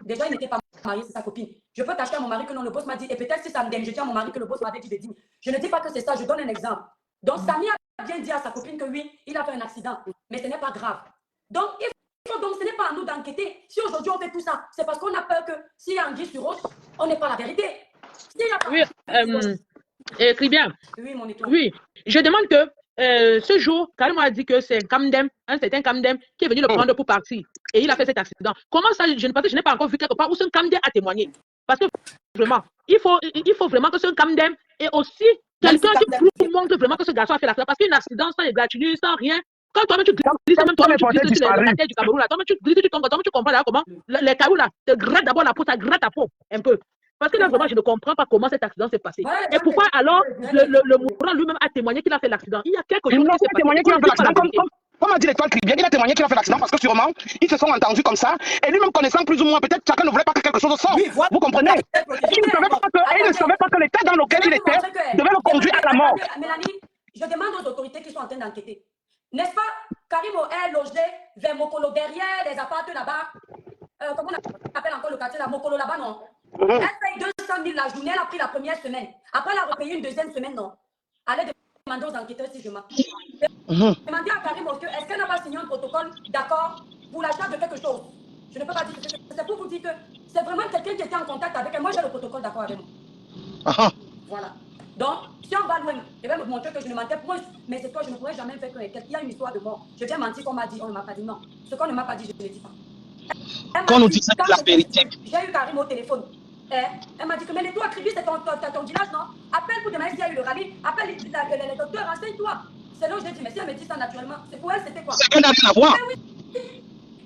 déjà il n'était pas marié, c'est sa copine. Je peux cacher à mon mari que non, le boss m'a dit. Et peut-être si ça me dérange, je dis à mon mari que le boss m'avait dit de dire. Je ne dis pas que c'est ça, je donne un exemple. Donc, Samy a bien dit à sa copine que oui, il a fait un accident. Mais ce n'est pas grave. Donc, donc, ce n'est pas à nous d'enquêter. Si aujourd'hui on fait tout ça, c'est parce qu'on a peur que s'il y a anguille sur roche, on n'est pas la vérité. Oui, écris bien. Oui, mon étoile. Oui, je demande que ce jour, Karim a dit que c'est un certain Kamdem qui est venu le prendre pour partir. Et il a fait cet accident. Comment ça, je n'ai pas encore vu quelque part où ce Kamdem a témoigné. Parce que vraiment, il faut vraiment que ce Kamdem ait aussi quelqu'un qui montre vraiment que ce garçon a fait l'accident. Parce qu'un accident sans égratignure, sans rien. Quand toi-même tu glisses, même toi-même tu glisses sur la tête du Cameroun, toi-même tu glisses, tu tombes, toi-même tu comprends là comment les cailloux là te grattent d'abord la peau, ça gratte ta peau un peu. Parce que là, vraiment, je ne comprends pas comment cet accident s'est passé. Et pourquoi alors le mourant lui-même a témoigné qu'il a fait l'accident? Il y a quelque chose qui s'est témoigné qu'il a fait l'accident. Comme a dit l'étoile Cribien, il a témoigné qu'il a fait l'accident parce que sûrement, ils se sont entendus comme ça. Et lui-même connaissant plus ou moins, peut-être chacun ne voulait pas que quelque chose sorte. Oui, vous comprenez? Il ne savait pas que l'état dans lequel il était devait le conduire à la mort. Mélanie, je demande aux autorités qui sont en train d'enquêter. N'est-ce pas? Karim est logé vers Mokolo, derrière les appartements là-bas. Comment on appelle encore le quartier là? Mokolo là-bas, non? Elle paye 200 000 la journée, elle a pris la première semaine. Après, elle a repayé une deuxième semaine, non? Allez demander aux enquêteurs si je mens. Demandez à Karim est-ce qu'elle n'a pas signé un protocole d'accord pour l'achat de quelque chose? Je ne peux pas dire que c'est pour vous dire que c'est vraiment quelqu'un qui était en contact avec elle. Moi, j'ai le protocole d'accord avec moi. Voilà. Donc, si on va loin, je vais me montrer que je ne mentais pas. Mais c'est toi, je ne pourrais jamais faire que il y a une histoire de mort. Je viens mentir qu'on m'a dit, on ne m'a pas dit non. Ce qu'on ne m'a pas dit, je ne le dis pas. Quand nous disons la vérité. J'ai eu Karim au téléphone. Elle m'a dit que mais toi, Kribi, c'est ton village, non? Appelle pour demander s'il y a eu le rallye. Appelle les docteurs, renseigne-toi. C'est là où j'ai dit, mais si elle me dit ça naturellement, c'est pour elle, c'était quoi? C'est qu'elle n'a rien à voir.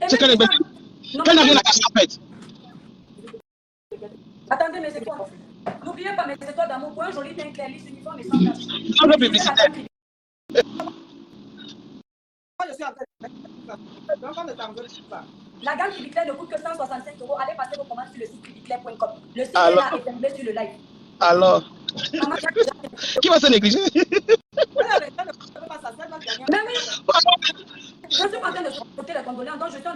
C'est qu'elle n'a rien à cacher en fait. Attendez, mais c'est quoi? N'oubliez pas, mes étoiles d'amour, pour un joli teint clair, lisse, uniforme et sans tache. Sans le publicitaire. La gamme Cribiclair ne coûte que 165 €. Allez passer vos commandes sur le site cribiclair.com. Le site est là et c'est sur le live. Alors, qui va se négliger? Mais oui, je suis en train de sauter les condoléances, donc je suis en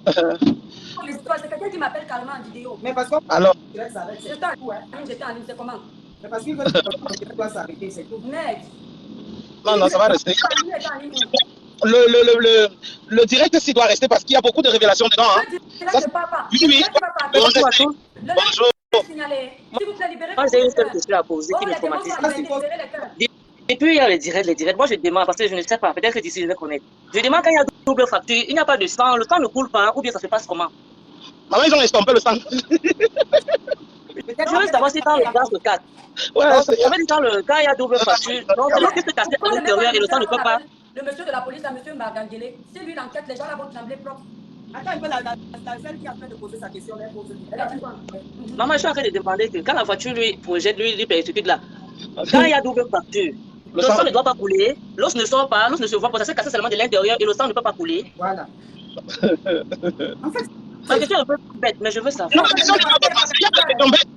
c'est quelqu'un qui m'appelle carrément en vidéo. Mais parce que. Alors. J'étais en ligne, j'étais en ligne, c'est comment? Mais parce qu'il veut que doit s'arrêter, c'est tout. Merde. Non, ça va rester. Le direct s'il doit rester parce qu'il y a beaucoup de révélations dedans. Hein. Oui. Bonjour. S'il vous plaît, libérez. Moi, j'ai une seule question à poser qui me traumatise. Depuis hier, les directs, moi je demande, parce que je ne sais pas, peut-être que d'ici je vais connaître. Je demande quand il y a double fracture, il n'y a pas de sang, le sang ne coule pas, ou bien ça se passe comment? Maman, ils ont estompé le sang. Je veux savoir si dans le gaz de 4. Ouais, quand il y a double fracture, donc qu'est-ce que tu as fait à l'intérieur et le sang ne peut pas? Le monsieur de la police, là, monsieur Margangele, c'est lui l'enquête, les gens là vont trembler propre. Attends un peu, celle qui est en train de poser sa question, Maman, je suis en train de demander que quand la voiture lui projette, lui persécute là, quand il y a double fracture, le sang ne doit pas couler, l'os ne sort pas, l'os ne se voit pas, ça s'est cassé seulement de l'intérieur et le sang ne peut pas couler. Voilà. En fait, ma question est un peu bête, mais je veux savoir. Non, la question n'est pas bête.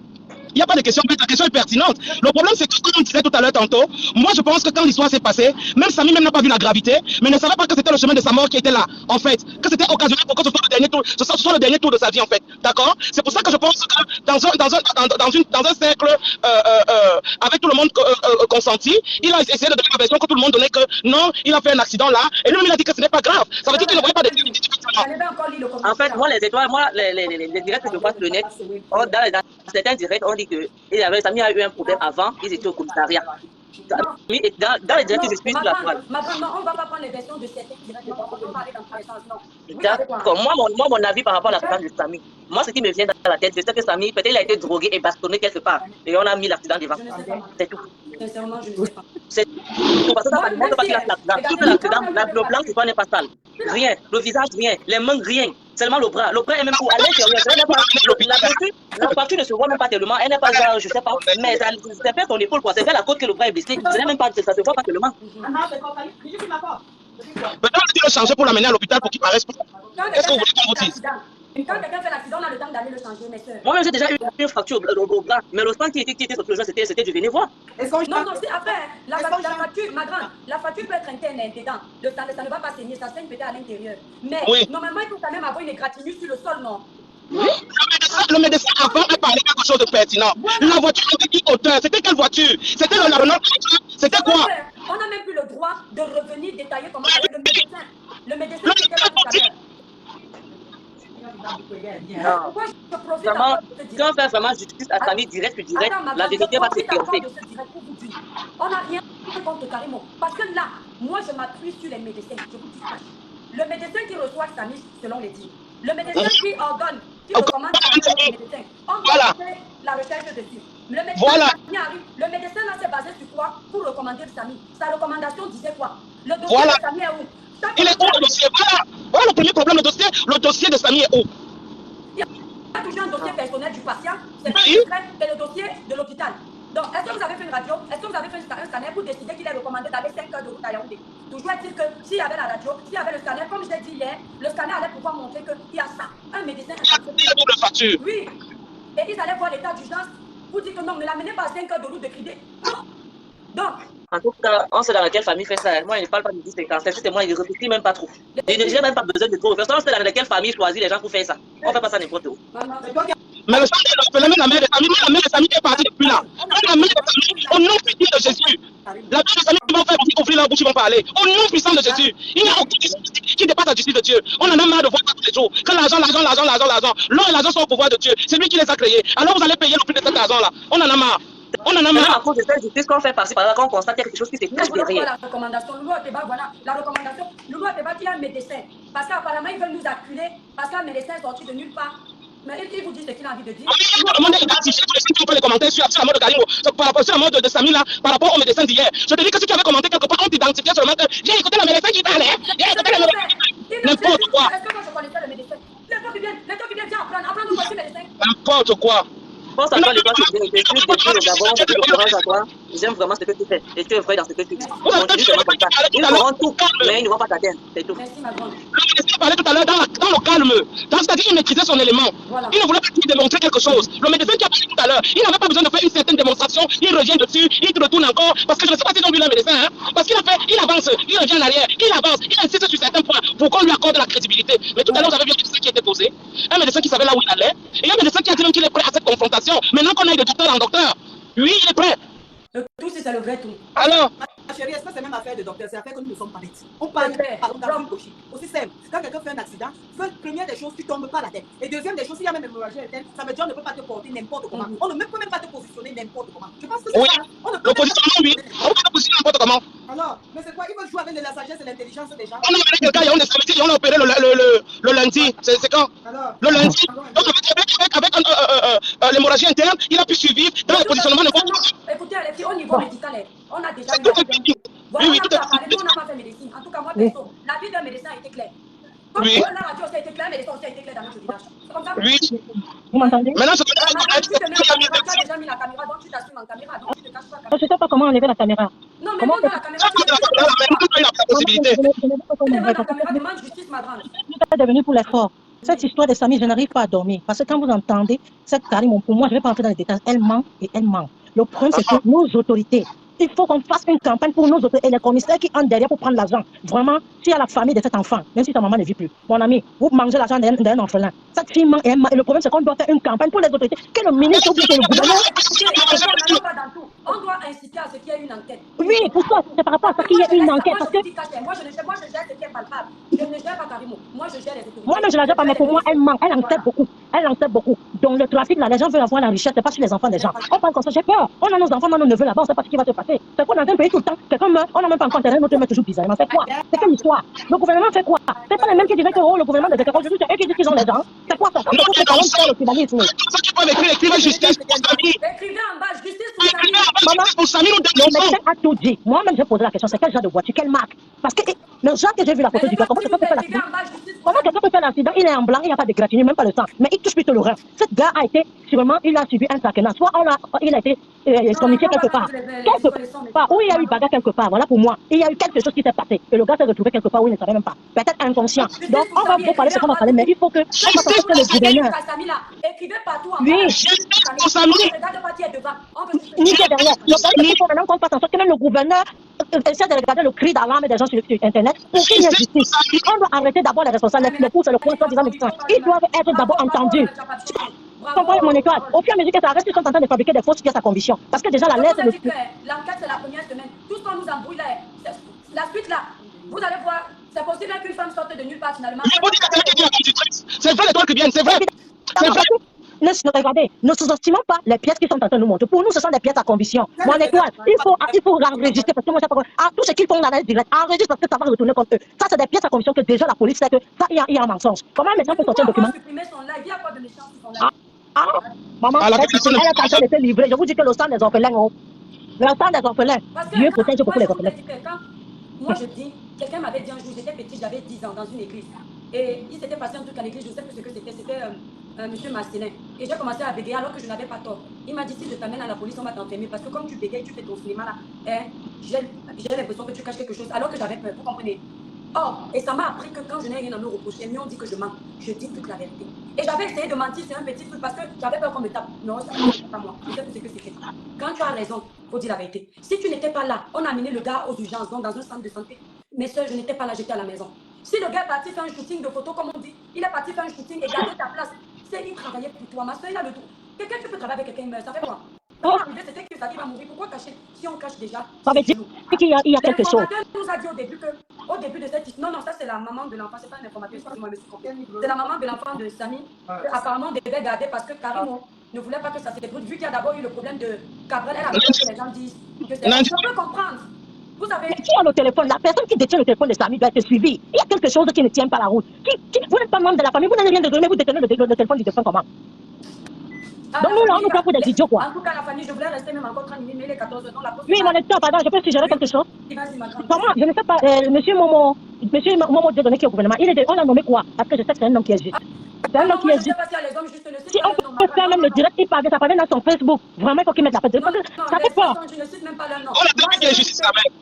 Il n'y a pas de question bête, la question est pertinente. Le problème, c'est que, comme on disait tout à l'heure tantôt, moi je pense que quand l'histoire s'est passée, même Samy même n'a pas vu la gravité, mais ne savait pas que c'était le chemin de sa mort qui était là, en fait. Que c'était occasionnel pour que ce soit le dernier tour de sa vie, en fait. D'accord? C'est pour ça que je pense que dans un cercle avec tout le monde consenti, il a essayé de donner la version que tout le monde donnait que non, il a fait un accident là, et lui-même il a dit que ce n'est pas grave. Ça veut dire qu'il ne voyait pas de. En fait, moi les étoiles, les directs que je vois sur le net, dans certains directs, on dit que Samy a eu un problème avant, ils étaient au commissariat. Samy est dans les directives, je suis sur la toile. Madame, non, on ne va pas prendre les versions de certains directement. On va aller dans tous les sens, non. D'accord. Moi, mon avis par rapport à l'accident de Samy, moi, ce qui me vient dans la tête, je sais que Samy, peut-être il a été drogué et bastonné quelque part. Et on a mis l'accident devant. C'est tout. Sincèrement, je ne sais pas. C'est tout. Parce que ça ne montre pas qu'il a fait l'accident. Tout l'accident, le blanc, c'est pas n'est pas sale. Rien. Le visage, rien. Les mains, rien. Seulement le bras. Le bras est même à l'intérieur. La fracture ne se voit même pas tellement. Elle n'est pas, je sais pas. Mais c'est vers son épaule, quoi. C'est vers la côte que le bras est blessé. Ce n'est même pas, ça se voit pas tellement. Peut-être on le changer pour l'amener à l'hôpital pour qu'il paraisse. Qu'est-ce que vous voulez qu'on vous dise? Quand quelqu'un fait l'accident, on a le temps d'aller le changer, mes soeurs. Moi-même, j'ai déjà eu une fracture au bras. Mais le sang qui était sur le joint, c'était du vénévois. Non, c'est après. La fracture, ma grande, la fracture peut être interne et dedans. Ça ne va pas saigner, ça saigne peut-être à l'intérieur. Mais normalement, il faut quand même avoir une égratignure sur le sol, non? Oui. Le médecin avant a parlé quelque chose de pertinent. La voiture était qui hauteur? C'était quelle voiture? C'était la Renault? C'était quoi? On n'a même plus le droit de revenir détailler comment le médecin. Le médecin qui était là tout à l'heure. Vraiment, si on fait vraiment justice à Samy direct, la vérité va s'éclaircer. On n'a rien contre Karimo. Parce que là, moi je m'appuie sur les médecins. Je vous dis ça. Le médecin qui reçoit Samy, selon les dires. Le médecin qui ordonne, qui recommande le médecin. On doit faire la recherche dessus. Le médecin là s'est basé sur quoi pour recommander Samy? Sa recommandation disait quoi? Le dossier de Samy est où? Il est où le dossier? Voilà le premier problème, le dossier de Samy est où? Il y a toujours un dossier personnel du patient, c'est pas le secret, c'est le dossier de l'hôpital. Donc, est-ce que vous avez fait une radio? Est-ce que vous avez fait un scanner pour décider qu'il est recommandé d'aller 5 heures de route à Yaoundé? Toujours est-il que s'il y avait la radio, s'il y avait le scanner, comme je l'ai dit hier, le scanner allait pouvoir montrer qu'il y a ça. Un médecin. Oui. Et ils allaient voir l'état d'urgence pour dire que non, ne l'amenez pas à 5 heures de route de Cridé. Non. Donc. En tout cas, on sait dans quelle famille fait ça. Moi, il ne parle pas de 10 50. C'est moi, il ne réfléchit même pas trop. Je n'ai même pas besoin de trop refaire. On sait dans quelle famille choisit les gens pour faire ça. On ne fait pas ça n'importe où. Mais le sang de la mère de Samy, la mère de Samy est partie depuis là. La mère de Samy, au nom puissant de Jésus. La mère de Samy qui vont faire ouvrir leur bouche, ils vont parler. Au nom puissant de Jésus. Il n'y a aucune justice qui dépasse la justice de Dieu. On en a marre de voir ça tous les jours. Que l'argent. L'or et l'argent sont au pouvoir de Dieu. C'est lui qui les a créés. Alors vous allez payer le prix de cet argent-là. On en a marre. On en a marre. À cause de cette justice qu'on fait passer par là, qu'on constate quelque chose qui se cache derrière. La recommandation, la recommandation, Loulou Ateba qui est un médecin. Parce qu'apparemment, ils veulent nous acculer parce qu'un médecin est sorti de nulle part. Mais il vous dit ce qu'il a envie de dire. Le monde est identifié tous les gens qui ont fait les commentaires sur la mort de Karimo, par rapport à la mort de Samy là, par rapport au médecin d'hier. Je te dis que si tu avais commenté quelque part, on t'identifiait seulement que j'ai écouté le médecin qui parlait. J'ai écouté le médecin. N'importe quoi. Est-ce que moi je connaissais le médecin? Les gens qui viennent, viens apprendre nous voici médecin. N'importe quoi. Pense à toi, les gens qui viennent, depuis le Gabon, depuis le courage à toi. J'aime vraiment ce que tu fais. Et tu es vrai dans ce que tu dis. Ils feront tout, mais ils ne vont pas t'atteindre. C'est tout. Merci, ma grande. Le médecin parlait tout à l'heure dans le calme. C'est-à-dire qu'il maîtrisait son élément. Voilà. Il ne voulait pas lui démontrer quelque chose. Le médecin qui a parlé tout à l'heure, il n'avait pas besoin de faire une certaine démonstration. Il revient dessus, il te retourne encore. Parce que je ne sais pas s'ils ont vu le médecin. Hein, parce qu'il a fait, il avance, il revient en arrière, il avance, il insiste sur certains points pour qu'on lui accorde la crédibilité. Mais tout à l'heure, j'avais vu un médecin qui était posé. Un médecin qui savait là où il allait. Et un médecin qui a dit même qu'il est prêt à cette confrontation. Maintenant qu'on aille de docteur en docteur, lui, il est prêt. Le tout, c'est le vrai tout. Alors, ma chérie, est-ce que c'est même affaire de docteur? C'est affaire que nous ne sommes pas médecins. On parle dans une logique. Aussi simple. Quand quelqu'un fait un accident, première des choses, tu ne tombes pas la tête. Et deuxième des choses, s'il y a même une hémorragie interne, ça veut dire qu'on ne peut pas te porter n'importe comment. On ne peut même pas te positionner n'importe comment. Je pense que c'est ça. On ne peut positionnement, oui. On peut te positionner n'importe comment. Alors, mais c'est quoi? Ils veulent jouer avec la sagesse et l'intelligence des gens. On a amené quelqu'un, on a opéré le lundi. C'est quand? Alors, le lundi. Donc, avec l'hémorragie interne, il a pu survivre dans le positionnement n'importe comment. Écoutez, au niveau médical, on a déjà eu voilà, on n'a pas fait médecine. En tout cas, moi, perso, la vie d'un médecin a été claire. Comme la radio, ça a été clair, mais les sorties a été clair dans notre village. C'est comme ça? Oui. Vous m'entendez? Maintenant, tu as déjà mis la caméra, donc tu t'assumes en caméra, donc tu te caches pas. Je ne sais pas comment enlever la caméra. Non, mais non, la caméra. La possibilité. La caméra demande justice, ma grande. Je suis devenu pour l'effort. Cette histoire de Samy, je n'arrive pas à dormir. Parce que quand vous entendez cette Karimo, pour moi, je ne vais pas entrer dans les détails. Elle ment et elle ment. Le problème, c'est que nos autorités, il faut qu'on fasse une campagne pour nos autorités et les commissaires qui entrent derrière pour prendre l'argent. Vraiment, s'il y a la famille de cet enfant, même si sa maman ne vit plus, mon ami, vous mangez l'argent d'un orphelin. Cette fille ment et elle ment. Et le problème, c'est qu'on doit faire une campagne pour les autorités. Que le ministre ou que le gouvernement. On doit inciter à ce qu'il y ait une enquête. Oui, pourquoi? C'est par rapport à ça qu'il y ait une enquête. Parce que... Moi, je gère ce qui est palpable. Je ne gère pas Karimo. Moi, je gère les autorités. Moi-même, je ne la gère pas, mais pour moi, elle ment. Elle enquête beaucoup. Elle en sait beaucoup. Donc le trafic, là, les gens veulent avoir la richesse, c'est pas sur les enfants des gens. On parle comme ça, j'ai peur. On a nos enfants, on a nos neveux là-bas, on sait pas ce qui va se passer. C'est qu'on est dans un pays tout le temps, quelqu'un meurt, on n'a même pas encore enterré, notre meurt toujours bizarre. On fait quoi? C'est quelle histoire? Le gouvernement fait quoi? C'est pas les mêmes qui disaient que oh, le gouvernement de Dekaro, je dis, c'est eux qui disent qu'ils ont les gens. C'est quoi ça? Non, mais C'est non, ça, le tribalisme. ceux qui peuvent écrire, écrivez justice pour Samy. Écrivez en bas, justice pour Samy. Écrivez en bas justice pour Samy, nous Le dénonçons. médecin a tout dit. Moi-même, j'ai posé la question, c'est quel genre de voiture, quelle marque? Parce que le genre que j'ai vu la photo du gars, comment quelqu'un peut faire l'accident? Comment quelqu'un peut faire l'accident? Il est en blanc, il n'y a pas de gratinure, même pas le sang. Mais il touche plutôt le rein. Ce gars a été, sûrement, il a subi un traquenard. Soit il a été somnifié quelque part. Quelque part. Où il y a eu bagarre quelque part. Voilà pour moi. Il y a eu quelque chose qui s'est passé. Et le gars s'est retrouvé quelque part où il ne savait même pas. Peut-être inconscient. Donc, on va vous parler ce qu'on va parler, mais il faut que le gouverneur. Écrivez partout en bas. Oui. Justice pour Samy. Regarde pas qui est devant. On veut Ni qui est derrière. Le problème, c'est qu'il faut maintenant qu'on fasse en sorte que même le gouverneur essaie de regarder le cri d'alarme des gens sur Internet pour qu'il y ait justice. On doit arrêter d'abord les responsables, les pouces et le point soi-disant médecins. Ils doivent être d'abord entendus. Tu comprends mon étoile? Au fur et à mesure que ça arrête, ils sont en train de fabriquer des fausses pièces à conviction. Parce que déjà la lettre... L'enquête, c'est la première semaine. Tout ce qu'on nous embrouille là, la suite là, vous allez voir, c'est possible qu'une femme sorte de nulle part finalement. C'est vrai, l'étoile qui vient, c'est vrai. C'est vrai. Regardez, ne sous-estimons pas les pièces qui sont en train de nous montrer. Pour nous, ce sont des pièces à conviction. Mon étoile, il faut enregistrer parce que moi, je sais pas quoi. Tout ce qu'ils font dans la direct, enregistre parce que ça va retourner contre eux. Ça, c'est des pièces à conviction que déjà la police sait que ça, il y a un mensonge. Comment un médecin peut sortir un document? Maman, elle est en train de se livrer. Je vous dis que le sang des orphelins, le sang des orphelins, Dieu protège beaucoup les orphelins. Moi, je dis, quelqu'un m'avait dit un jour, j'étais petite, j'avais 10 ans dans une église. Et il s'était passé un truc à l'église, je ne sais plus ce que c'était. C'était monsieur Marcelin. Et j'ai commencé à bégayer alors que je n'avais pas tort. Il m'a dit, si je t'amène à la police, on va t'enfermer. Parce que comme tu bégayes, tu fais ton cinéma là, j'ai l'impression que tu caches quelque chose. Alors que j'avais peur, vous comprenez? Or, et ça m'a appris que quand je n'ai rien à me reprocher, mieux on dit que je mens. Je dis toute la vérité. Et j'avais essayé de mentir, c'est un petit truc, parce que j'avais peur qu'on me tape. Non, ça ne pas moi. Je sais ce que c'était. Quand tu as raison, il faut dire la vérité. Si tu n'étais pas là, on a amené le gars aux urgences, donc dans un centre de santé. Mes soeurs, je n'étais pas là, j'étais à la maison. Si le gars est parti faire un shooting de photos, comme on dit, il est parti faire un shooting et garder ta place. C'est il travaillait pour toi. Ma soeur, il a le droit. Quelqu'un qui peut travailler avec quelqu'un, ça fait quoi? C'était que ça va mourir. Pourquoi cacher? Si on cache déjà, ça veut dire qu'il y a quelque chose. L'informateur nous a dit au début de cette histoire, non, ça c'est la maman de l'enfant, c'est pas un informateur, excusez-moi, monsieur. C'est la maman de l'enfant de Samy, apparemment devait garder parce que Karim ne voulait pas que ça se débrouille, vu qu'il y a d'abord eu le problème de Cabrel, elle a peur que les gens disent que c'est. Je peux comprendre. Vous savez. Qui a le téléphone? La personne qui détient le téléphone de Samy doit être suivie. Il y a quelque chose qui ne tient pas la route. Vous n'êtes pas membre de la famille, vous n'avez rien de donner, vous détenez le téléphone du défunt comment? Donc nous, là, on nous prend pour des idiots, quoi. En tout cas, la famille, je voulais rester même encore 30 minutes, mais les 14 ans, la poste. Oui, mon lecteur, pardon, je peux suggérer quelque chose? Comment? Je ne sais pas, monsieur Momo Dieudonné qui est au gouvernement, on l'a nommé quoi? Parce que je sais que c'est un homme qui est juste. C'est un homme qui est juste. Si on peut faire même le direct, ça parlait dans son Facebook. Vraiment, il faut qu'il mette la paix. Ça fait peur. Je ne cite même pas leur nom. On a dit qu'il y a justice là même.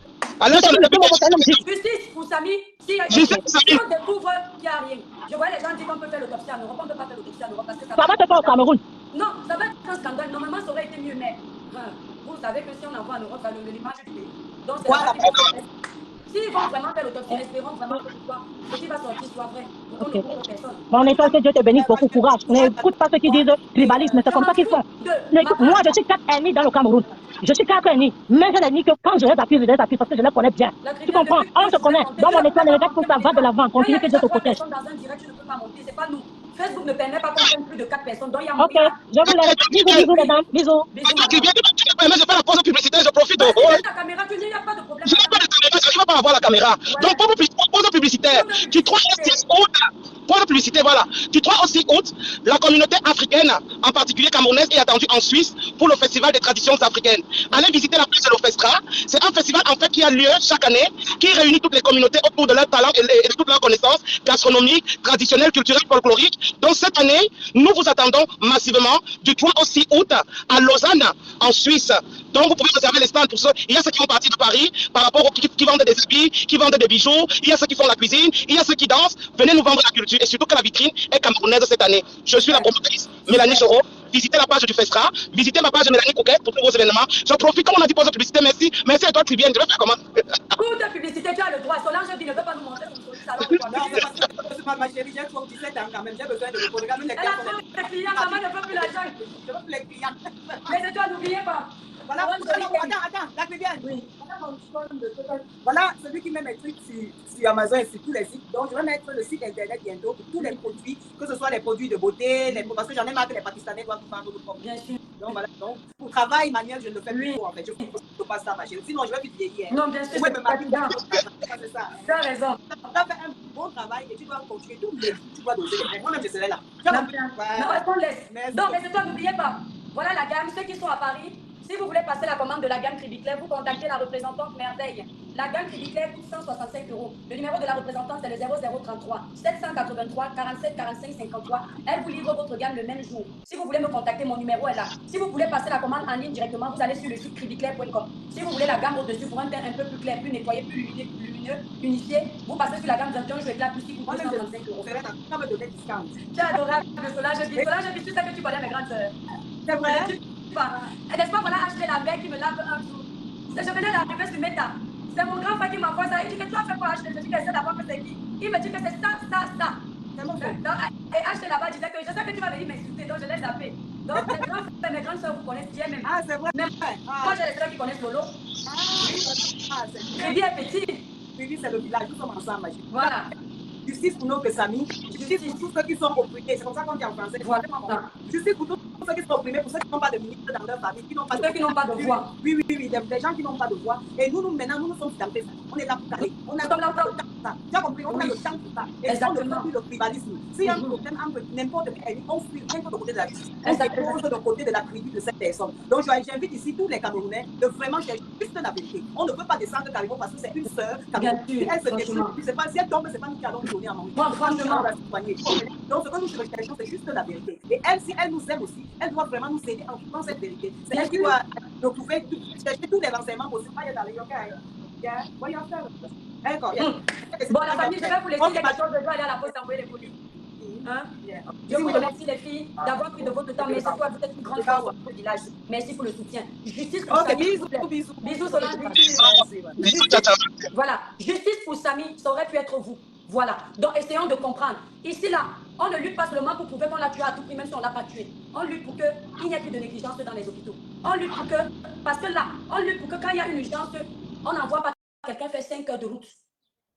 Justice pour Samy. Si on découvre qu'il n'y a rien. Je vois les gens dire qu'on peut faire l'autopsie en Europe, on ne peut pas faire l'autopsie en Europe parce que ça va te faire au Cameroun. Non, ça va être un scandale. Normalement, ça aurait été mieux, mais vous savez que si on envoie en Europe, ça donne l'image du pays. Donc, c'est la s'ils vont vraiment faire l'autopsie, espérons vraiment que ce qui va sortir soit vrai. Okay. Mon étoile, que Dieu te bénisse, beaucoup de courage. N'écoute pas ceux qui disent tribalisme, c'est comme ça qu'ils font. Moi, je suis 4 ennemis dans le Cameroun. Je suis 4 ennemis. Mais je n'ai que quand je les appuie parce que je les connais bien. Tu comprends? On se connaît. Dans mon étoile, regarde pour ça va de l'avant. Continue que Dieu te protège. Dans un direct, tu ne peux pas monter, c'est pas nous. Facebook ne permet pas qu'on prenne plus de 4 personnes. Donc, il y a ok, je vous laisse. Bisous, les dames. Bisous. Qui vient de permettre de faire la pause publicitaire, je profite de ta caméra, tu n'y a pas de problème. Je n'ai pas de caméra, je ne vais pas avoir la caméra. Donc, pause publicitaire. Du 3 au 6 août, pause publicitaire, voilà. Du 3 au 6 août, la communauté africaine, en particulier camerounaise, est attendue en Suisse pour le Festival des traditions africaines. Allez visiter la place de l'Ofestra. C'est un festival, en fait, qui a lieu chaque année, qui réunit toutes les communautés autour de leurs talents et de toutes leurs connaissances gastronomiques, traditionnelles, culturelles, folkloriques. Donc, cette année, nous vous attendons massivement du 3 au 6 août à Lausanne, en Suisse. Donc, vous pouvez réserver les stands pour ceux. Il y a ceux qui vont partir de Paris par rapport aux qui vendent des habits, qui vendent des bijoux. Il y a ceux qui font la cuisine. Il y a ceux qui dansent. Venez nous vendre la culture. Et surtout que la vitrine est camerounaise cette année. Je suis la promotrice Mélanie Choro. Visitez la page du Festra. Visitez ma page de Mélanie Coquette pour tous vos événements. Je profite, comme on a dit, pour la publicité. Merci. Merci à toi, Trivienne. Je vais faire comment? Pour ta publicité, tu as le droit. Solange qui ne veut pas nous montrer son salon. Non, ma chérie, j'ai 17 ans quand même. J'ai besoin de me poser. Elle a fait les clients. Maman ne veut plus l'argent. Je veux plus les clients. Mais c'est toi, n'oubliez pas. Voilà, attends, la Trivienne. Oui. Voilà, celui qui met mes trucs sur Amazon et sur tous les sites. Donc, je vais mettre le site internet bientôt pour tous les produits, que ce soit les produits de beauté, parce que j'en ai marre que les Pakistanais doivent vendre nos produits. Bien sûr. Donc, voilà. Donc, pour travail manuel, je ne le fais plus trop, en fait. Je ne fais pas ça, ma chérie. Sinon, je vais plus vieillir. Non, bien sûr, c'est pas ça. Tu as raison. Tu as fait un bon travail et tu dois continuer tous les jours. Tu dois doser. Moi-même, je serai là. Non, laisse. Donc, mais toi, n'oubliez pas. Voilà la gamme. Ceux qui sont à Paris, si vous voulez passer la commande de la gamme Cribiclair, vous contactez la représentante Merveille. La gamme Cribiclair coûte 165 €. Le numéro de la représentante, c'est le 0033 783 47 45 53. Elle vous livre votre gamme le même jour. Si vous voulez me contacter, mon numéro est là. Si vous voulez passer la commande en ligne directement, vous allez sur le site cribiclair.com. Si vous voulez la gamme au-dessus pour un teint un peu plus clair, plus nettoyé, plus lumineux, unifié, vous passez sur la gamme 21 jours éclat plus qui coûte 235 €. Tu es adorable, Solange. Solange, tu sais que tu connais mes grandes sœurs. C'est vrai? N'est-ce pas, voilà, acheter la veille qui me lave un jour. Je venais d'arriver sur Meta. C'est mon grand frère qui m'envoie ça. Il dit que tu as fait pour acheter. Je dis que c'est d'abord que c'est qui. Il me dit que c'est ça. C'est mon frère. Et acheter là-bas, je disais que je sais que tu vas venir m'insulter, donc je l'ai zappé. Donc, mes grandes soeurs vous connaissent bien même. Ah, c'est vrai. Même moi, j'ai les soeurs qui connaissent Lolo. Crédit est petit. Crédit, c'est le village. Nous sommes ensemble. Voilà. Justice pour nos amis, justice pour tous ceux qui sont opprimés. C'est comme ça qu'on dit en français. Voilà. Justice pour tous ceux qui sont opprimés, pour ceux qui n'ont pas de ministre dans leur famille, qui n'ont pas de voix. Oui, des gens qui n'ont pas de voix. Et maintenant, nous sommes dans ça. On est là pour parler. On a le temps pour ça. Tu as compris? On a le temps pour ça. Et on ne fait plus le tribalisme. S'il y a un problème entre n'importe quel, on fuit rien que de côté de la justice. On se pose de côté de la tribu de cette personne. Donc, j'invite ici tous les Camerounais de vraiment chercher juste la vérité. On ne peut pas descendre Carimo parce que c'est une sœur. Elle se détruit. C'est pas si elle tombe, c'est pas nous qui allons donner à manger. Franchement, donc ce que nous recherchons, c'est juste la vérité. Et elle, si elle nous aime aussi, elle doit vraiment nous aider en trouvant cette vérité. C'est elle qui doit nous trouver, chercher tous les renseignements possibles. Bon, la famille, je vais vous laisser quelque chose. Je dois aller à la poste envoyer les colis. Hein? Je vous remercie les filles d'avoir pris de votre temps. Merci toi, vous êtes une grande force au village. Merci pour le soutien. Justice pour Samy. Bisous Solange. Voilà. Justice pour Samy, ça aurait pu être vous. Voilà. Donc, essayons de comprendre. Ici, là, on ne lutte pas seulement pour prouver qu'on l'a tué à tout prix, même si on ne l'a pas tué. On lutte pour qu'il n'y ait plus de négligence dans les hôpitaux. On lutte pour que, parce que là, on lutte pour que quand il y a une urgence, on n'envoie pas quelqu'un faire 5 heures de route.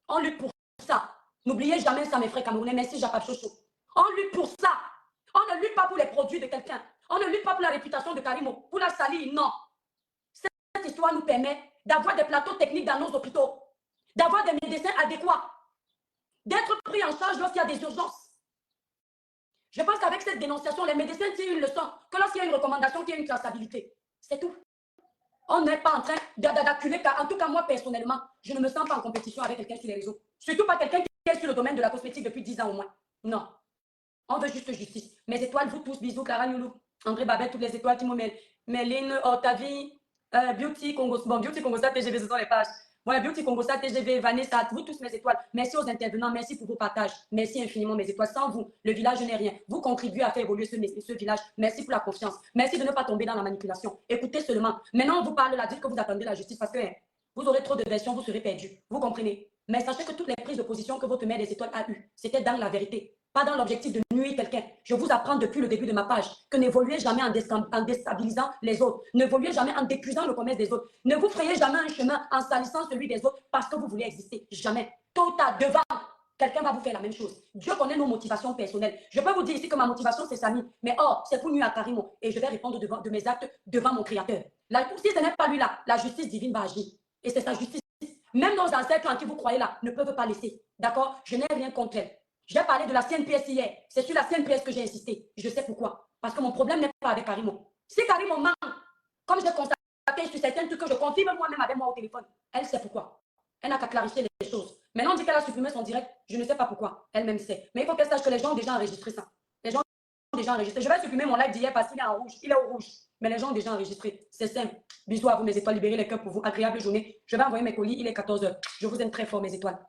On lutte pour ça. N'oubliez jamais ça, mes frères camerounais. Merci, Jacques Chocho. On lutte pour ça. On ne lutte pas pour les produits de quelqu'un. On ne lutte pas pour la réputation de Karimo, pour la salir, non. Cette histoire nous permet d'avoir des plateaux techniques dans nos hôpitaux, d'avoir des médecins adéquats, d'être pris en charge lorsqu'il y a des urgences. Je pense qu'avec cette dénonciation, les médecins tirent une leçon que lorsqu'il y a une recommandation, qu'il y a une traçabilité. C'est tout. On n'est pas en train d'acculer, car en tout cas, moi, personnellement, je ne me sens pas en compétition avec quelqu'un sur les réseaux. Surtout pas quelqu'un qui est sur le domaine de la cosmétique depuis 10 ans au moins. Non. On veut juste justice. Mes étoiles, vous tous, bisous, Clara Nyoulou, André Babette, toutes les étoiles, Timo Méline, Otavie, Beauty Congo. Bon, Beauty Congo, ça, TGV, ce sont les pages. Voilà, Beauty Congo, ça, TGV, Vanessa, vous tous mes étoiles. Merci aux intervenants, merci pour vos partages. Merci infiniment, mes étoiles. Sans vous, le village n'est rien. Vous contribuez à faire évoluer ce village. Merci pour la confiance. Merci de ne pas tomber dans la manipulation. Écoutez seulement. Maintenant, on vous parle là, dites que vous attendez la justice parce que vous aurez trop de versions, vous serez perdus. Vous comprenez? Mais sachez que toutes les prises de position que votre mère des étoiles a eues, c'était dans la vérité. Pas dans l'objectif de nuire quelqu'un. Je vous apprends depuis le début de ma page que n'évoluez jamais en déstabilisant les autres. N'évoluez jamais en décuisant le commerce des autres. Ne vous frayez jamais un chemin en salissant celui des autres parce que vous voulez exister. Jamais. Tôt ou tard, devant, quelqu'un va vous faire la même chose. Dieu connaît nos motivations personnelles. Je peux vous dire ici que ma motivation, c'est Samy. Mais c'est pour nuire à Karimo. Et je vais répondre de mes actes devant mon Créateur. Si ce n'est pas lui là, la justice divine va agir. Et c'est sa justice. Même nos ancêtres en qui vous croyez là ne peuvent pas laisser. D'accord? Je n'ai rien contre elle. J'ai parlé de la CNPS hier. C'est sur la CNPS que j'ai insisté. Je sais pourquoi. Parce que mon problème n'est pas avec Karimo. Si Karimo ment, comme je l'ai constaté sur certains trucs que je confirme moi-même avec moi au téléphone, elle sait pourquoi. Elle n'a qu'à clarifier les choses. Maintenant, on dit qu'elle a supprimé son direct. Je ne sais pas pourquoi. Elle-même sait. Mais il faut qu'elle sache que les gens ont déjà enregistré ça. Les gens ont déjà enregistré. Je vais supprimer mon live d'hier parce qu'il est en rouge. Il est au rouge. Mais les gens ont déjà enregistré. C'est simple. Bisous à vous, mes étoiles. Libérez les cœurs pour vous. Agréable journée. Je vais envoyer mes colis. Il est 14h. Je vous aime très fort, mes étoiles.